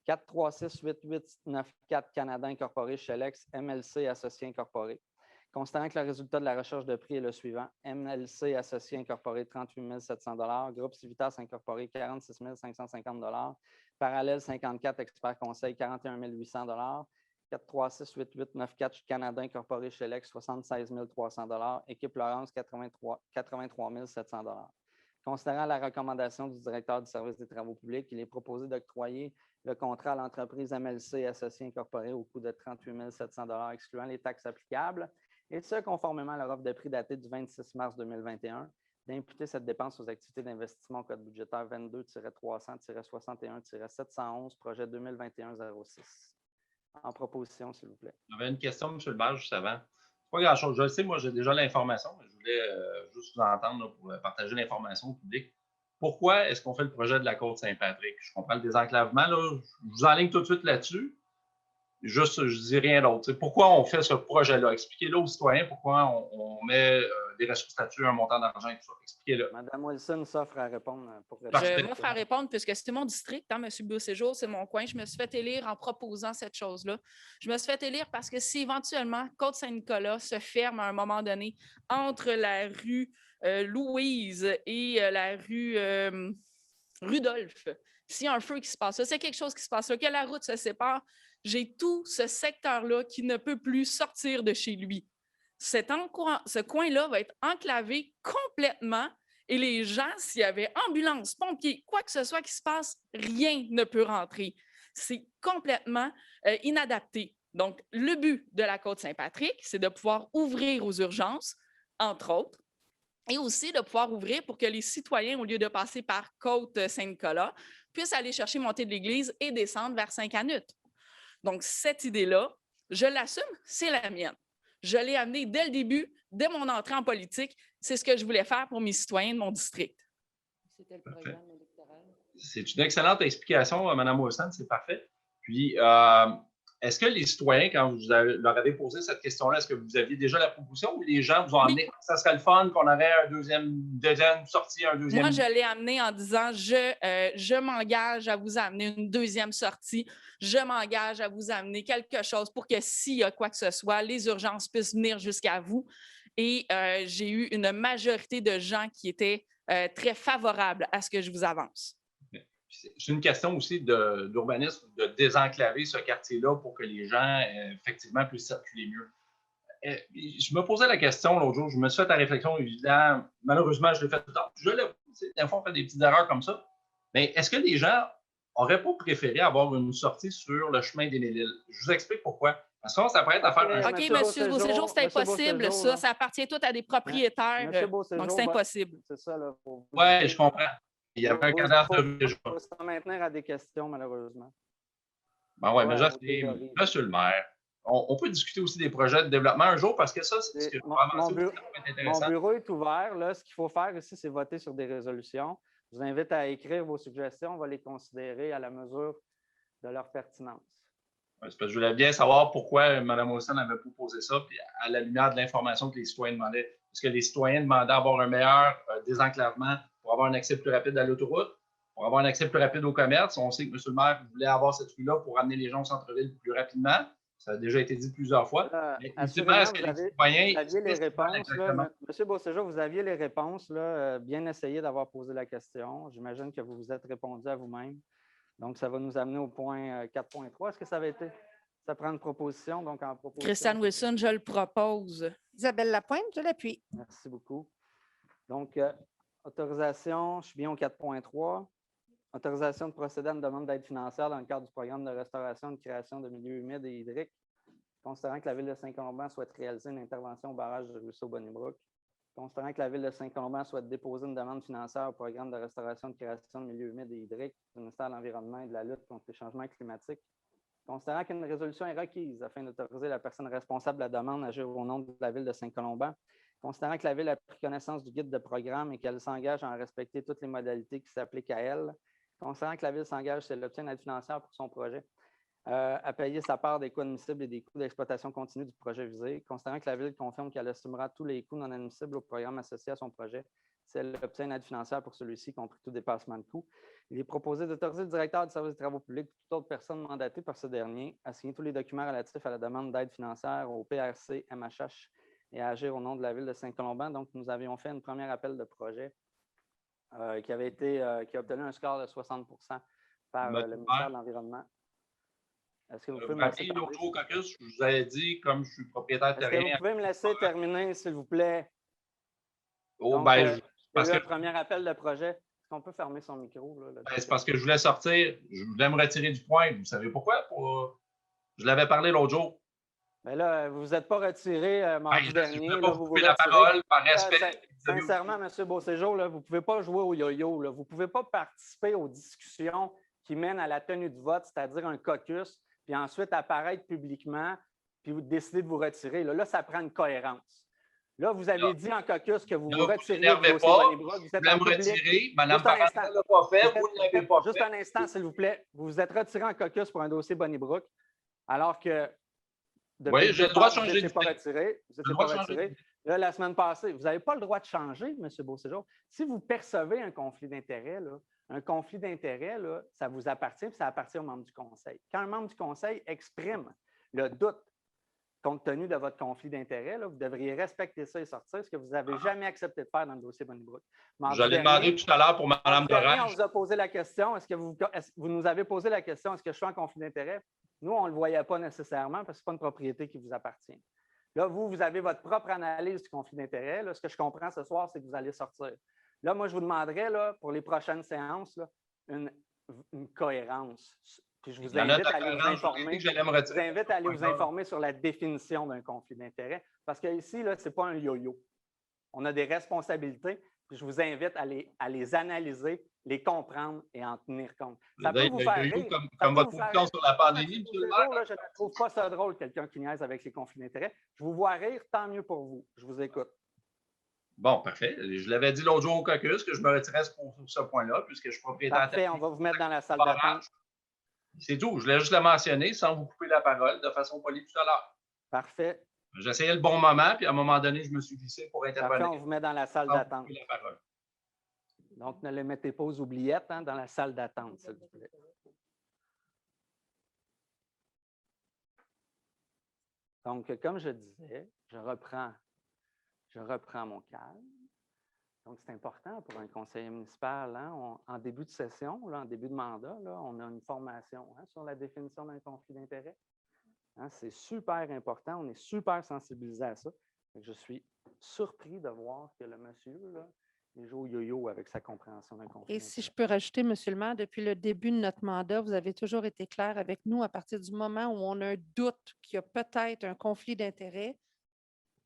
4368894 Canada Incorporé, Chelex, MLC Associés Incorporé. Considérant que le résultat de la recherche de prix est le suivant, MLC Associés Incorporé, 38 700 $, Groupe Civitas Incorporé, 46 550 $, Parallèle 54 Expert Conseil, 41 800 $, 4368894 Canada Incorporé, Chelex, 76 300 $, Équipe Laurence, 83 700 $. Considérant la recommandation du directeur du service des travaux publics, il est proposé d'octroyer le contrat à l'entreprise MLC Associés Incorporé au coût de 38 700 $ excluant les taxes applicables, et ce, conformément à leur offre de prix datée du 26 mars 2021, d'imputer cette dépense aux activités d'investissement au code budgétaire 22-300-61-711, projet 2021-06. En proposition, s'il vous plaît. J'avais une question, M. le maire, juste avant. Pas grand-chose. Je le sais, moi, j'ai déjà l'information, mais je voulais juste vous entendre là, pour partager l'information au public. Pourquoi est-ce qu'on fait le projet de la Côte-Saint-Patrick? Je comprends le désenclavement, là. Je vous enligne tout de suite là-dessus. Juste, je ne dis rien d'autre. Pourquoi on fait ce projet-là? Expliquez-le aux citoyens pourquoi on met des ressources statuts, un montant d'argent et tout ça. Expliquez-le. Mme Wilson s'offre à répondre. Je m'offre à répondre puisque c'est mon district, hein, M. Beauséjour, c'est mon coin. Je me suis fait élire en proposant cette chose-là. Je me suis fait élire parce que si éventuellement Côte-Saint-Nicolas se ferme à un moment donné entre la rue Louise et la rue Rudolph, s'il y a un feu qui se passe là, c'est quelque chose qui se passe là, que la route se sépare, j'ai tout ce secteur-là qui ne peut plus sortir de chez lui. Ce coin-là va être enclavé complètement et les gens, s'il y avait ambulance, pompiers, quoi que ce soit qui se passe, rien ne peut rentrer. C'est complètement inadapté. Donc, le but de la Côte-Saint-Patrick, c'est de pouvoir ouvrir aux urgences, entre autres, et aussi de pouvoir ouvrir pour que les citoyens, au lieu de passer par Côte-Saint-Nicolas, puissent aller chercher Montée de l'Église et descendre vers Saint-Canute. Donc, cette idée-là, je l'assume, c'est la mienne. Je l'ai amenée dès le début, dès mon entrée en politique. C'est ce que je voulais faire pour mes citoyens de mon district. C'était le programme électoral. C'est une excellente explication, Mme Wilson, c'est parfait. Puis, est-ce que les citoyens, quand vous leur avez posé cette question-là, est-ce que vous aviez déjà la proposition ou les gens vous ont amené, ça serait le fun qu'on aurait une deuxième sortie, un deuxième... Moi, je l'ai amené en disant, je m'engage à vous amener une deuxième sortie, je m'engage à vous amener quelque chose pour que s'il y a quoi que ce soit, les urgences puissent venir jusqu'à vous. Et j'ai eu une majorité de gens qui étaient très favorables à ce que je vous avance. C'est une question aussi d'urbanisme, de désenclaver ce quartier-là pour que les gens, effectivement, puissent circuler mieux. Je me posais la question l'autre jour, je me suis fait la réflexion, évidemment, malheureusement, je l'ai fait tout le temps. Des fois, on fait des petites erreurs comme ça. Mais est-ce que les gens n'auraient pas préféré avoir une sortie sur le chemin des Méliles? Je vous explique pourquoi. Parce que ça pourrait être à faire un... OK, M. Beauséjour, c'est impossible, ça. Ça appartient tout à des propriétaires. Donc, c'est impossible. C'est ça, là. Oui, je comprends. Il y avait un cadastre de rue déjà. Il faut s'en maintenir à des questions, malheureusement. Ben oui, mais là, Monsieur le maire, on peut discuter aussi des projets de développement un jour parce que ça, c'est ce que mon bureau est ouvert. Là, ce qu'il faut faire ici, c'est voter sur des résolutions. Je vous invite à écrire vos suggestions. On va les considérer à la mesure de leur pertinence. Ouais, parce que je voulais bien savoir pourquoi Mme Wilson avait proposé ça, puis à la lumière de l'information que les citoyens demandaient. Est-ce que les citoyens demandaient d'avoir un meilleur désenclavement pour avoir un accès plus rapide à l'autoroute, pour avoir un accès plus rapide au commerce? On sait que M. le maire voulait avoir cette rue-là pour amener les gens au centre-ville plus rapidement. Ça a déjà été dit plusieurs fois. Est-ce que vous aviez les réponses? M. Beauséjour, vous aviez les réponses. Là, bien essayé d'avoir posé la question. J'imagine que vous vous êtes répondu à vous-même. Donc, ça va nous amener au point 4.3. Est-ce que ça avait été? Ça prend une proposition, donc en proposition. Christiane Wilson, je le propose. Isabelle Lapointe, je l'appuie. Merci beaucoup. Donc, autorisation, je suis bien au 4.3. Autorisation de procéder à une demande d'aide financière dans le cadre du programme de restauration et de création de milieux humides et hydriques, considérant que la Ville de Saint-Colomban souhaite réaliser une intervention au barrage du ruisseau Bonnie-Brook, considérant que la Ville de Saint-Colomban souhaite déposer une demande financière au programme de restauration et de création de milieux humides et hydriques du ministère de l'Environnement et de la lutte contre les changements climatiques, considérant qu'une résolution est requise afin d'autoriser la personne responsable de la demande à agir au nom de la Ville de Saint-Colomban, considérant que la Ville a pris connaissance du guide de programme et qu'elle s'engage à en respecter toutes les modalités qui s'appliquent à elle, considérant que la Ville s'engage si elle obtient une aide financière pour son projet, à payer sa part des coûts admissibles et des coûts d'exploitation continue du projet visé, considérant que la Ville confirme qu'elle assumera tous les coûts non admissibles au programme associé à son projet, si elle obtient une aide financière pour celui-ci, y compris tout dépassement de coûts. Il est proposé d'autoriser le directeur du service des travaux publics ou toute autre personne mandatée par ce dernier à signer tous les documents relatifs à la demande d'aide financière au PRC, MHH et à agir au nom de la Ville de Saint-Colomban. Donc, nous avions fait un premier appel de projet qui a obtenu un score de 60 par le ministère de l'Environnement. Est-ce que vous pouvez me laisser l'autre jour au caucus, je vous avais dit, comme je suis propriétaire Est-ce que terrien. vous pouvez me laisser terminer, s'il vous plaît? Oh, Donc, ben, parce que le premier appel de projet, est-ce qu'on peut fermer son micro? Là, c'est parce que je voulais sortir, je voulais me retirer du point. Vous savez pourquoi? Je l'avais parlé l'autre jour. Mais là, vous vous êtes pas retiré mardi dernier. Je ne là, pas vous couper vous la retirez. parole par respect. Sincèrement, M. Beauséjour, là, vous ne pouvez pas jouer au yo-yo. Vous ne pouvez pas participer aux discussions qui mènent à la tenue du vote, c'est-à-dire un caucus, puis ensuite apparaître publiquement, puis vous décidez de vous retirer. Là, ça prend une cohérence. Là, vous avez dit en caucus que vous vous retiriez du dossier Bonnie-Brock. Vous êtes en public. Retirer. Mme Parental ne l'a pas fait, vous ne l'avez pas fait. Juste un instant, s'il vous plaît. Vous vous êtes retiré en caucus pour un dossier Bonnie-Brook, alors que oui, j'ai le droit de changer vous n'étiez pas retiré. Vous n'étiez pas retiré. Là, la semaine passée, vous n'avez pas le droit de changer, M. Beauséjour. Si vous percevez un conflit d'intérêts, ça vous appartient, puis ça appartient aux membres du Conseil. Quand un membre du Conseil exprime le doute compte tenu de votre conflit d'intérêts, vous devriez respecter ça et sortir, ce que vous n'avez jamais accepté de faire dans le dossier Bonnie-Brook. Je l'ai demandé tout à l'heure pour Mme Dorage. On vous a posé la question, vous nous avez posé la question, est-ce que je suis en conflit d'intérêts? Nous, on ne le voyait pas nécessairement parce que ce n'est pas une propriété qui vous appartient. Là, vous avez votre propre analyse du conflit d'intérêts. Ce que je comprends ce soir, c'est que vous allez sortir. Là, moi, je vous demanderais, là, pour les prochaines séances, là, une cohérence. Puis je vous invite à aller vous informer. Je vous invite à aller vous informer sur la définition d'un conflit d'intérêts. Parce qu'ici, ce n'est pas un yo-yo. On a des responsabilités. Puis je vous invite à les analyser, les comprendre et en tenir compte. Ça peut vous faire rire. Comme votre position sur la pandémie, M. le maire. Je ne trouve pas ça drôle, quelqu'un qui niaise avec les conflits d'intérêts. Je vous vois rire, tant mieux pour vous. Je vous écoute. Bon, parfait. Je l'avais dit l'autre jour au caucus que je me retirais pour ce point-là, puisque je suis propriétaire. Parfait, on va vous mettre dans la salle d'attente. C'est tout. Je voulais juste le mentionner sans vous couper la parole de façon polie tout à l'heure. Parfait. J'essayais le bon moment, puis à un moment donné, je me suis glissé pour intervenir. Parfait, on vous met dans la salle d'attente. Donc, ne les mettez pas aux oubliettes dans la salle d'attente, s'il vous plaît. Donc, comme je disais, je reprends mon calme. Donc, c'est important pour un conseiller municipal. En début de session, en début de mandat, on a une formation sur la définition d'un conflit d'intérêts. C'est super important. On est super sensibilisé à ça. Je suis surpris de voir que le monsieur, il joue au yo-yo avec sa compréhension d'un conflit. Et si je peux rajouter, M. le maire, depuis le début de notre mandat, vous avez toujours été clair avec nous à partir du moment où on a un doute qu'il y a peut-être un conflit d'intérêts.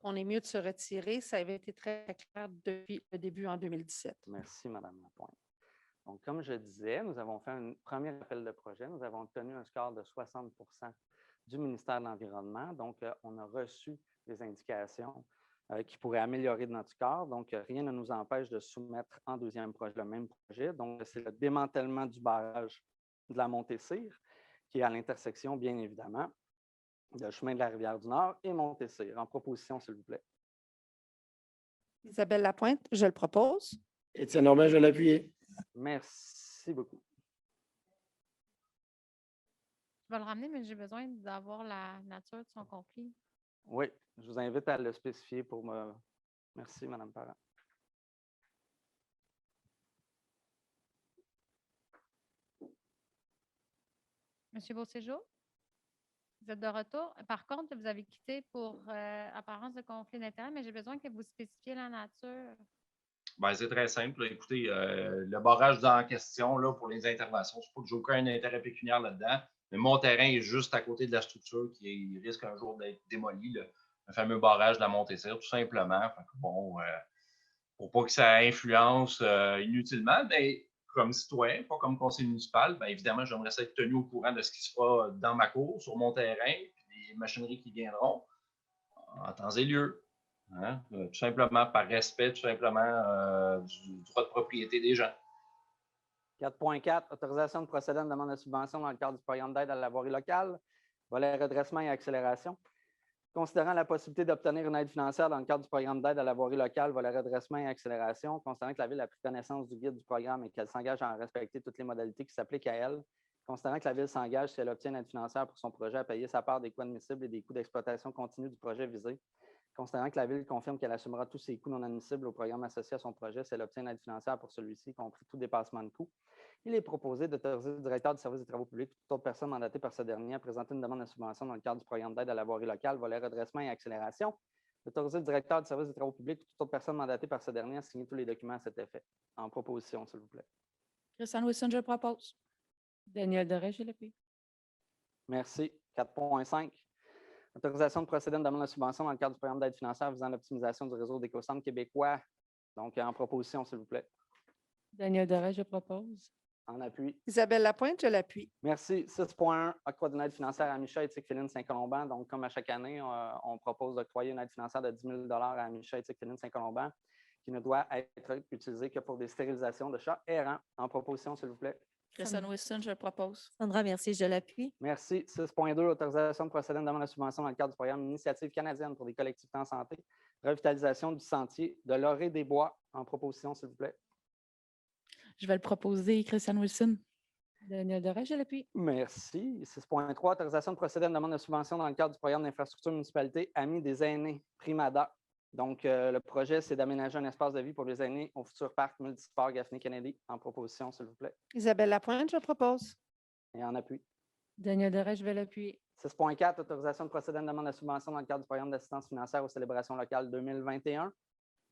On est mieux de se retirer. Ça avait été très clair depuis le début en 2017. Merci, Mme Lapointe. Donc, comme je disais, nous avons fait un premier appel de projet. Nous avons obtenu un score de 60 du ministère de l'Environnement. Donc, on a reçu des indications qui pourraient améliorer notre score. Donc, rien ne nous empêche de soumettre en deuxième projet le même projet. Donc, c'est le démantèlement du barrage de la Montée-Cyr, qui est à l'intersection, bien évidemment, le chemin de la Rivière-du-Nord et Montée-Cyr. En proposition, s'il vous plaît. Isabelle Lapointe, je le propose. Étienne Normand, je l'appuie. Merci beaucoup. Je vais le ramener, mais j'ai besoin d'avoir la nature de son conflit. Oui, je vous invite à le spécifier pour me... Merci, Mme Parent. Monsieur Beauséjour, vous êtes de retour. Par contre, vous avez quitté pour apparence de conflit d'intérêts, mais j'ai besoin que vous spécifiez la nature. Ben, c'est très simple. Écoutez, le barrage en question là, pour les interventions, c'est pas que j'ai aucun intérêt pécuniaire là-dedans, mais mon terrain est juste à côté de la structure qui risque un jour d'être démolie, le fameux barrage de la Montée-Cyr, tout simplement. Fait que, bon, pour pas que ça influence inutilement, mais comme citoyen, pas comme conseiller municipal, bien évidemment, j'aimerais être tenu au courant de ce qui se fera dans ma cour, sur mon terrain, puis les machineries qui viendront, en temps et lieu. Tout simplement par respect, tout simplement du droit de propriété des gens. 4.4, autorisation de procéder à une demande de subvention dans le cadre du programme d'aide à la voirie locale, volet redressement et accélération. Considérant la possibilité d'obtenir une aide financière dans le cadre du programme d'aide à la voirie locale, volet redressement et accélération, considérant que la Ville a pris connaissance du guide du programme et qu'elle s'engage à en respecter toutes les modalités qui s'appliquent à elle, considérant que la Ville s'engage, si elle obtient une aide financière pour son projet, à payer sa part des coûts admissibles et des coûts d'exploitation continue du projet visé, considérant que la Ville confirme qu'elle assumera tous ses coûts non admissibles au programme associé à son projet si elle obtient une aide financière pour celui-ci, y compris tout dépassement de coûts, il est proposé d'autoriser le directeur du service des travaux publics ou toute autre personne mandatée par ce dernier à présenter une demande de subvention dans le cadre du programme d'aide à la voirie locale, volet redressement et accélération, d'autoriser le directeur du service des travaux publics ou toute autre personne mandatée par ce dernier à signer tous les documents à cet effet. En proposition, s'il vous plaît. Christiane Wilson, je le propose. Daniel Doré, je l'appuie. Merci. 4.5. Autorisation de procéder à une demande de subvention dans le cadre du programme d'aide financière visant l'optimisation du réseau d'éco-centres québécois. Donc, en proposition, s'il vous plaît. Daniel Doré, je propose. En appui. Isabelle Lapointe, je l'appuie. Merci. 6.1, octroi d'une aide financière à Micha Éthique-Féline Saint-Colomban. Donc, comme à chaque année, on propose d'octroyer une aide financière de 10 000 à Micha Éthique-Féline Saint-Colomban qui ne doit être utilisée que pour des stérilisations de chats errants. En proposition, s'il vous plaît. Christiane Wilson, je le propose. Sandra Mercier, je l'appuie. Merci. 6.2, autorisation de procéder à une demande de subvention dans le cadre du programme Initiative canadienne pour des collectivités en santé. Revitalisation du sentier de Lorée-des-Bois. En proposition, s'il vous plaît. Je vais le proposer, Christiane Wilson. Daniel Doré, je l'appuie. Merci. 6.3, autorisation de procéder à une demande de subvention dans le cadre du programme d'infrastructure municipalité Amis des aînés, Primada. Donc, le projet, c'est d'aménager un espace de vie pour les aînés au futur parc multisport Gaffney-Kennedy. En proposition, s'il vous plaît. Isabelle Lapointe, je propose. Et en appui. Daniel Doré, je vais l'appuyer. 6.4, autorisation de procéder à une demande de subvention dans le cadre du programme d'assistance financière aux célébrations locales 2021.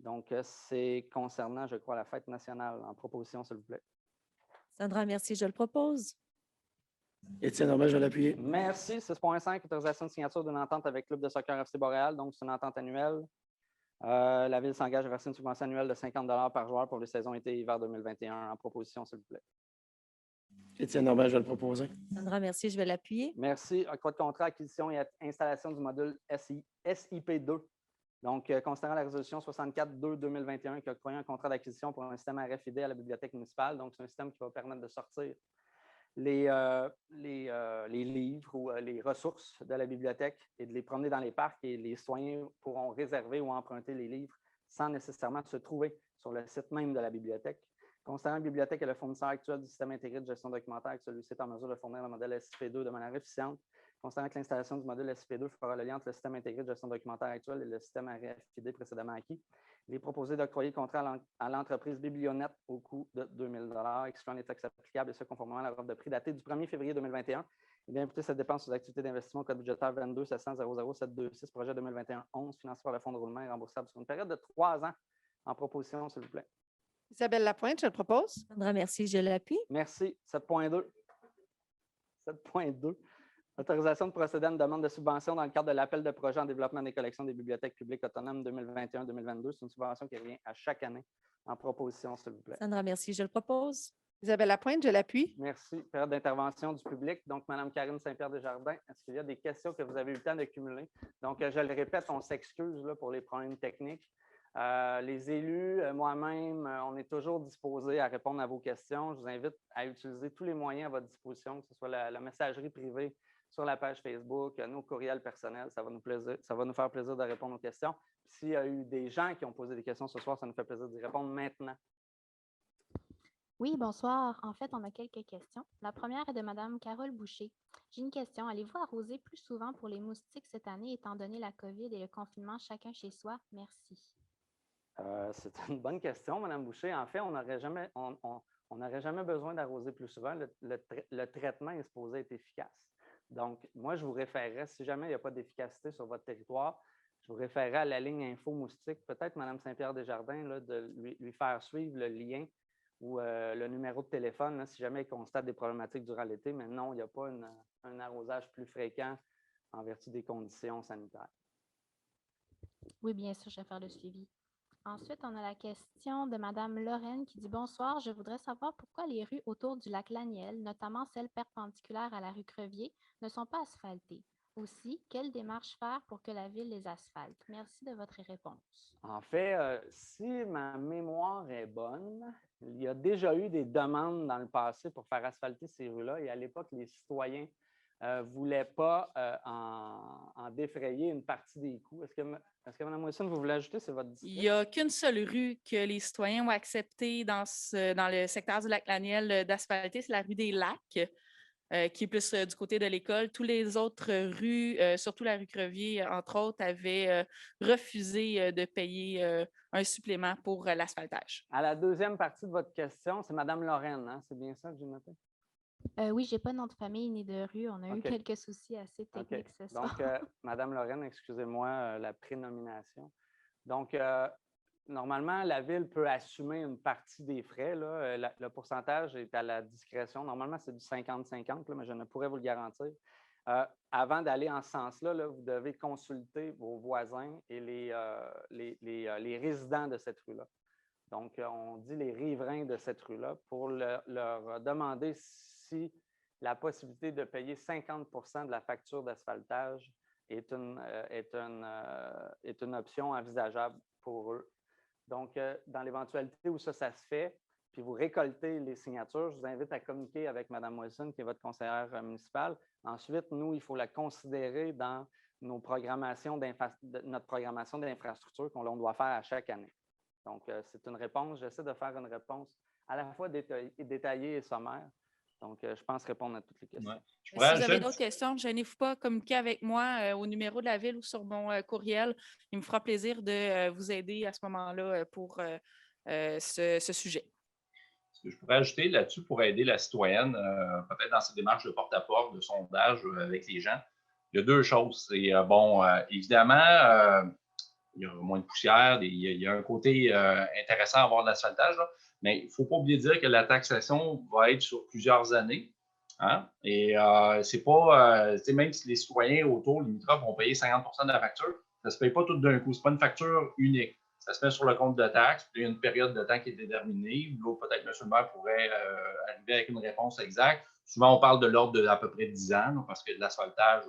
Donc, c'est concernant, je crois, la fête nationale. En proposition, s'il vous plaît. Sandra Mercier, je le propose. Étienne Normand, je vais l'appuyer. Merci. 6.5, autorisation de signature d'une entente avec Club de soccer FC Boréal. Donc, c'est une entente annuelle. La Ville s'engage à verser une subvention annuelle de 50 $ par joueur pour les saisons été et hiver 2021. En proposition, s'il vous plaît. Étienne Normand, je vais le proposer. Sandra Mercier, je vais l'appuyer. Merci. Octroi de contrat, acquisition et installation du module SIP2. Donc, considérant la résolution 64-2-2021 qui a octroyé un contrat d'acquisition pour un système RFID à la bibliothèque municipale. Donc, c'est un système qui va permettre de sortir les livres ou les ressources de la bibliothèque et de les promener dans les parcs et les citoyens pourront réserver ou emprunter les livres sans nécessairement se trouver sur le site même de la bibliothèque. Considérant la bibliothèque est le fournisseur actuel du système intégré de gestion documentaire et que celui-ci est en mesure de fournir le modèle SIP2 de manière efficiente, considérant que l'installation du modèle SIP2 fera le lien entre le système intégré de gestion documentaire actuel et le système RFID précédemment acquis, il est proposé d'octroyer le contrat à l'entreprise Biblionet au coût de 2 000 excluant les taxes applicables et ce conformément à la offre de prix datée du 1er février 2021 et d'imputer cette dépense aux activités d'investissement au code budgétaire 22 700 00726 projet 2021-11 financé par le Fonds de roulement et remboursable sur une période de 3 ans. En proposition, s'il vous plaît. Isabelle Lapointe, je le propose. Sandra Mercier, je l'appuie. Merci. 7.2. 7.2. Autorisation de procéder à une demande de subvention dans le cadre de l'appel de projet en développement des collections des bibliothèques publiques autonomes 2021-2022. C'est une subvention qui revient à chaque année. En proposition, s'il vous plaît. Sandra Mercier, je le propose. Isabelle Lapointe, je l'appuie. Merci. Période d'intervention du public. Donc, Mme Karine Saint-Pierre-Desjardins, est-ce qu'il y a des questions que vous avez eu le temps d'accumuler? Donc, je le répète, on s'excuse pour les problèmes techniques. Les élus, moi-même, on est toujours disposés à répondre à vos questions. Je vous invite à utiliser tous les moyens à votre disposition, que ce soit la messagerie privée sur la page Facebook, nos courriels personnels. Ça va nous faire plaisir de répondre aux questions. S'il y a eu des gens qui ont posé des questions ce soir, ça nous fait plaisir d'y répondre maintenant. Oui, bonsoir. En fait, on a quelques questions. La première est de Mme Carole Boucher. J'ai une question. Allez-vous arroser plus souvent pour les moustiques cette année, étant donné la COVID et le confinement chacun chez soi? Merci. C'est une bonne question, Mme Boucher. En fait, on n'aurait jamais besoin d'arroser plus souvent. Le traitement est supposé être efficace. Donc, moi, je vous référerais, si jamais il n'y a pas d'efficacité sur votre territoire, je vous référerais à la ligne Info Moustique. Peut-être Mme Saint-Pierre-Desjardins, là, de lui faire suivre le lien ou le numéro de téléphone, là, si jamais il constate des problématiques durant l'été. Mais non, il n'y a pas un arrosage plus fréquent en vertu des conditions sanitaires. Oui, bien sûr, je vais faire le suivi. Ensuite, on a la question de Mme Lorraine qui dit « Bonsoir, je voudrais savoir pourquoi les rues autour du lac Laniel, notamment celles perpendiculaires à la rue Crevier, ne sont pas asphaltées. Aussi, quelle démarche faire pour que la Ville les asphalte? Merci de votre réponse. » En fait, si ma mémoire est bonne, il y a déjà eu des demandes dans le passé pour faire asphalter ces rues-là et à l'époque, les citoyens ne voulait pas en défrayer une partie des coûts. Est-ce que Mme Wilson, vous voulez ajouter? C'est votre district? Il n'y a qu'une seule rue que les citoyens ont accepté dans le secteur du Lac-Laniel d'asphalter, c'est la rue des Lacs, qui est plus du côté de l'école. Toutes les autres rues, surtout la rue Crevier, entre autres, avaient refusé de payer un supplément pour l'asphaltage. À la deuxième partie de votre question, c'est Mme Lorraine, hein? C'est bien ça que j'ai noté? Oui, je n'ai pas de nom de famille ni de rue. On a eu quelques soucis assez techniques ce soir. Donc, Mme Lorraine, excusez-moi la prénomination. Donc, normalement, la Ville peut assumer une partie des frais. Là. Le pourcentage est à la discrétion. Normalement, c'est du 50-50, mais je ne pourrais vous le garantir. Avant d'aller en ce sens-là, vous devez consulter vos voisins et les résidents de cette rue-là. Donc, on dit les riverains de cette rue-là pour leur demander si la possibilité de payer 50 de la facture d'asphaltage est une option envisageable pour eux. Donc, dans l'éventualité où ça se fait, puis vous récoltez les signatures, je vous invite à communiquer avec Mme Wilson, qui est votre conseillère municipale. Ensuite, nous, il faut la considérer dans notre programmation d'infrastructure qu'on doit faire à chaque année. Donc, c'est une réponse. J'essaie de faire une réponse à la fois détaillée et sommaire. Donc, je pense répondre à toutes les questions. Ouais. Si vous avez d'autres questions, ne gênez-vous pas, communiquez avec moi au numéro de la Ville ou sur mon courriel. Il me fera plaisir de vous aider à ce moment-là pour ce sujet. Ce que je pourrais ajouter là-dessus pour aider la citoyenne, peut-être dans ses démarches de porte-à-porte, de sondage avec les gens, il y a deux choses. C'est, évidemment, il y a moins de poussière, il y a un côté intéressant à avoir de l'asphaltage, mais il ne faut pas oublier de dire que la taxation va être sur plusieurs années. Hein? Et c'est pas, même si les citoyens autour, limitrophes, vont payer 50 de la facture, ça ne se paye pas tout d'un coup. Ce n'est pas une facture unique. Ça se met sur le compte de taxe, puis il y a une période de temps qui est déterminée. Là, peut-être que M. le maire pourrait arriver avec une réponse exacte. Souvent, on parle de l'ordre d'à peu près 10 ans, parce que l'asphaltage,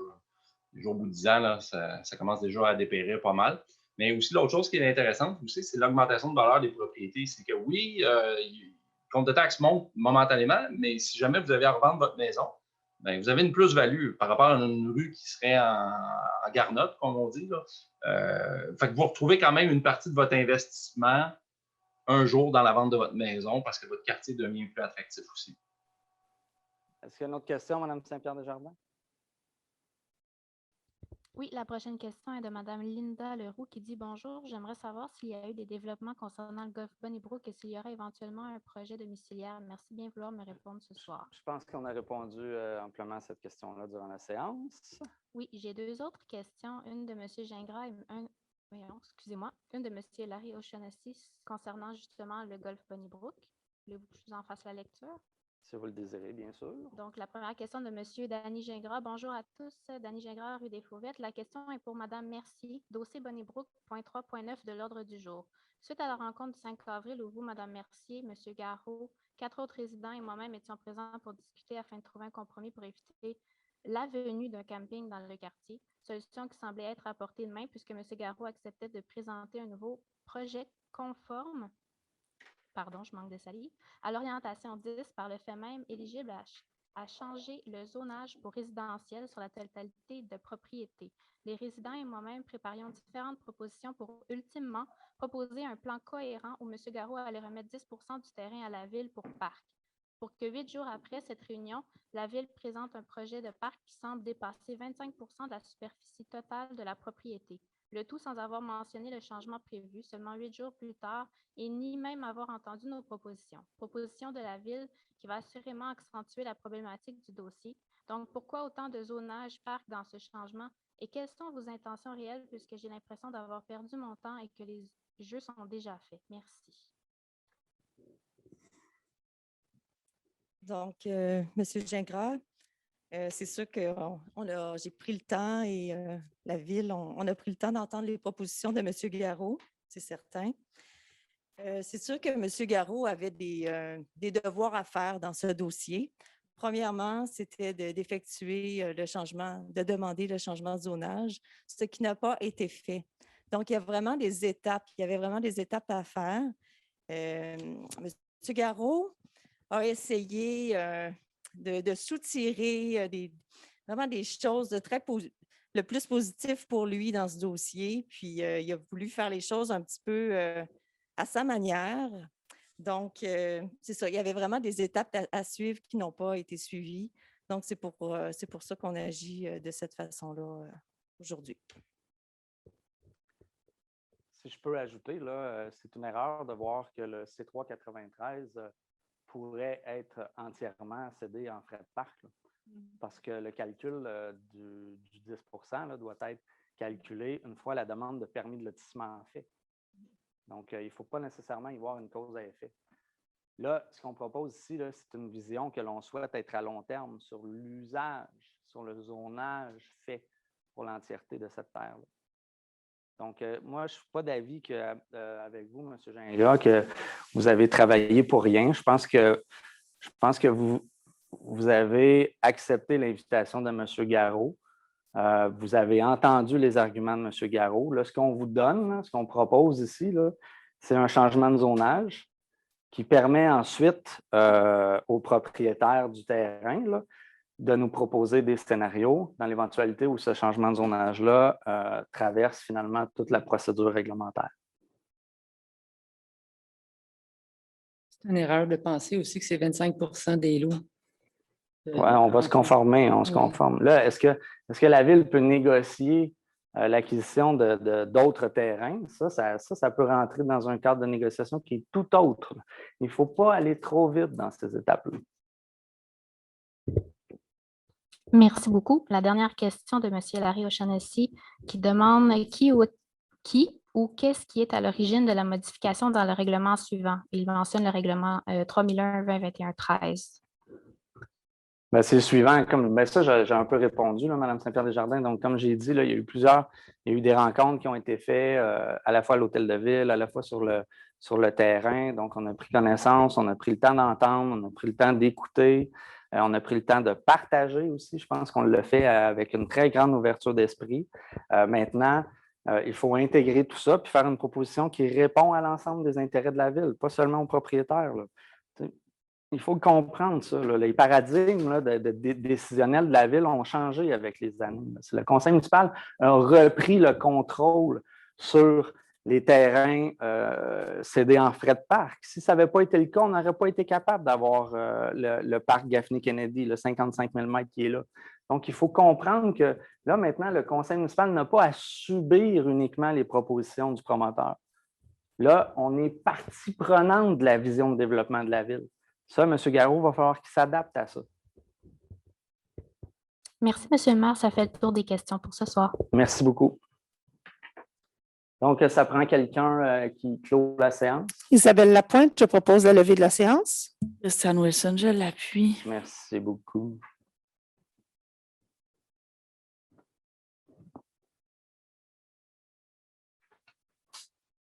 au bout de 10 ans, là, ça commence déjà à dépérir pas mal. Mais aussi, l'autre chose qui est intéressante aussi, c'est l'augmentation de valeur des propriétés. C'est que oui, le compte de taxe monte momentanément, mais si jamais vous avez à revendre votre maison, bien, vous avez une plus-value par rapport à une rue qui serait en garnotte, comme on dit. Là. Fait que vous retrouvez quand même une partie de votre investissement un jour dans la vente de votre maison parce que votre quartier devient plus attractif aussi. Est-ce qu'il y a une autre question, Mme Saint-Pierre-Desjardins? Oui, la prochaine question est de Mme Linda Leroux qui dit « Bonjour, j'aimerais savoir s'il y a eu des développements concernant le golf Bonnybrook et s'il y aurait éventuellement un projet domiciliaire. Merci bien vouloir me répondre ce soir. » Je pense qu'on a répondu amplement à cette question-là durant la séance. Oui, j'ai deux autres questions, une de M. Gingras et une de M. Larry O'Shaughnessy concernant justement le golf Bonnybrook. Voulez-vous que je vous en fasse la lecture? Si vous le désirez, bien sûr. Donc, la première question de M. Danny Gingras. Bonjour à tous. Danny Gingras, rue des Fauvettes. La question est pour Mme Mercier. Dossier Bonnybrook, point 3.9 de l'ordre du jour. Suite à la rencontre du 5 avril où vous, Mme Mercier, M. Garot, 4 autres résidents et moi-même étions présents pour discuter afin de trouver un compromis pour éviter la venue d'un camping dans le quartier, solution qui semblait être à portée de main puisque M. Garot acceptait de présenter un nouveau projet conforme je manque de salive, à l'orientation 10 par le fait même éligible à changer le zonage pour résidentiel sur la totalité de propriété. Les résidents et moi-même préparions différentes propositions pour ultimement proposer un plan cohérent où M. Garot allait remettre 10 du terrain à la Ville pour parc. Pour que 8 jours après cette réunion, la Ville présente un projet de parc qui semble dépasser 25 de la superficie totale de la propriété. Le tout sans avoir mentionné le changement prévu seulement 8 jours plus tard et ni même avoir entendu nos propositions. Propositions de la Ville qui va assurément accentuer la problématique du dossier. Donc, pourquoi autant de zonage parc dans ce changement et quelles sont vos intentions réelles puisque j'ai l'impression d'avoir perdu mon temps et que les jeux sont déjà faits? Merci. Donc, M. Gingras, c'est sûr que j'ai pris le temps et la Ville, on a pris le temps d'entendre les propositions de M. Garot, c'est certain. C'est sûr que M. Garot avait des devoirs à faire dans ce dossier. Premièrement, c'était d'effectuer le changement, de demander le changement de zonage, ce qui n'a pas été fait. Donc, il y avait vraiment des étapes à faire. M. Garot a essayé de soutirer vraiment des choses de le plus positif pour lui dans ce dossier. Puis, il a voulu faire les choses un petit peu à sa manière. Donc, c'est ça, il y avait vraiment des étapes à suivre qui n'ont pas été suivies. Donc, c'est pour ça qu'on agit de cette façon-là aujourd'hui. Si je peux ajouter, là, c'est une erreur de voir que le C393 pourrait être entièrement cédé en frais de parc, là, parce que le calcul du 10 là, doit être calculé une fois la demande de permis de lotissement en fait. Donc, il ne faut pas nécessairement y voir une cause à effet. Là, ce qu'on propose ici, c'est une vision que l'on souhaite être à long terme sur l'usage, sur le zonage fait pour l'entièreté de cette terre-là. Donc, moi, je ne suis pas d'avis avec vous, M. Gingras, que vous avez travaillé pour rien. Je pense que vous avez accepté l'invitation de M. Garot. Vous avez entendu les arguments de M. Garot. Là, ce qu'on vous donne, là, ce qu'on propose ici, c'est un changement de zonage qui permet ensuite aux propriétaires du terrain là, de nous proposer des scénarios dans l'éventualité où ce changement de zonage-là traverse finalement toute la procédure réglementaire. C'est une erreur de penser aussi que c'est 25 des lots. Oui, on va se conformer, on se conforme. Là, est-ce que la Ville peut négocier l'acquisition d'autres terrains? Ça peut rentrer dans un cadre de négociation qui est tout autre. Il ne faut pas aller trop vite dans ces étapes-là. Merci beaucoup. La dernière question de M. Larry O'Shaughnessy qui demande qui ou qu'est-ce qui est à l'origine de la modification dans le règlement suivant. Il mentionne le règlement 3001-2021-13. Ben, c'est le suivant. Ça, j'ai un peu répondu, là, Mme Saint-Pierre-Desjardins. Donc, comme j'ai dit, là, il y a eu des rencontres qui ont été faites à la fois à l'Hôtel de Ville, à la fois sur le terrain. Donc, on a pris connaissance, on a pris le temps d'entendre, on a pris le temps d'écouter, on a pris le temps de partager aussi. Je pense qu'on le fait avec une très grande ouverture d'esprit. Maintenant, il faut intégrer tout ça puis faire une proposition qui répond à l'ensemble des intérêts de la Ville, pas seulement aux propriétaires, là. Il faut comprendre ça. Là. Les paradigmes là, décisionnels de la Ville ont changé avec les années. Le Conseil municipal a repris le contrôle sur les terrains cédés en frais de parc. Si ça n'avait pas été le cas, on n'aurait pas été capable d'avoir le parc Gaffney-Kennedy, le 55 000 mètres qui est là. Donc, il faut comprendre que là, maintenant, le Conseil municipal n'a pas à subir uniquement les propositions du promoteur. Là, on est partie prenante de la vision de développement de la Ville. Ça, M. Garot, va falloir qu'il s'adapte à ça. Merci, M. le maire. Ça fait le tour des questions pour ce soir. Merci beaucoup. Donc, ça prend quelqu'un qui clôt la séance. Isabelle Lapointe, je propose la levée de la séance. Christiane Wilson, je l'appuie. Merci beaucoup.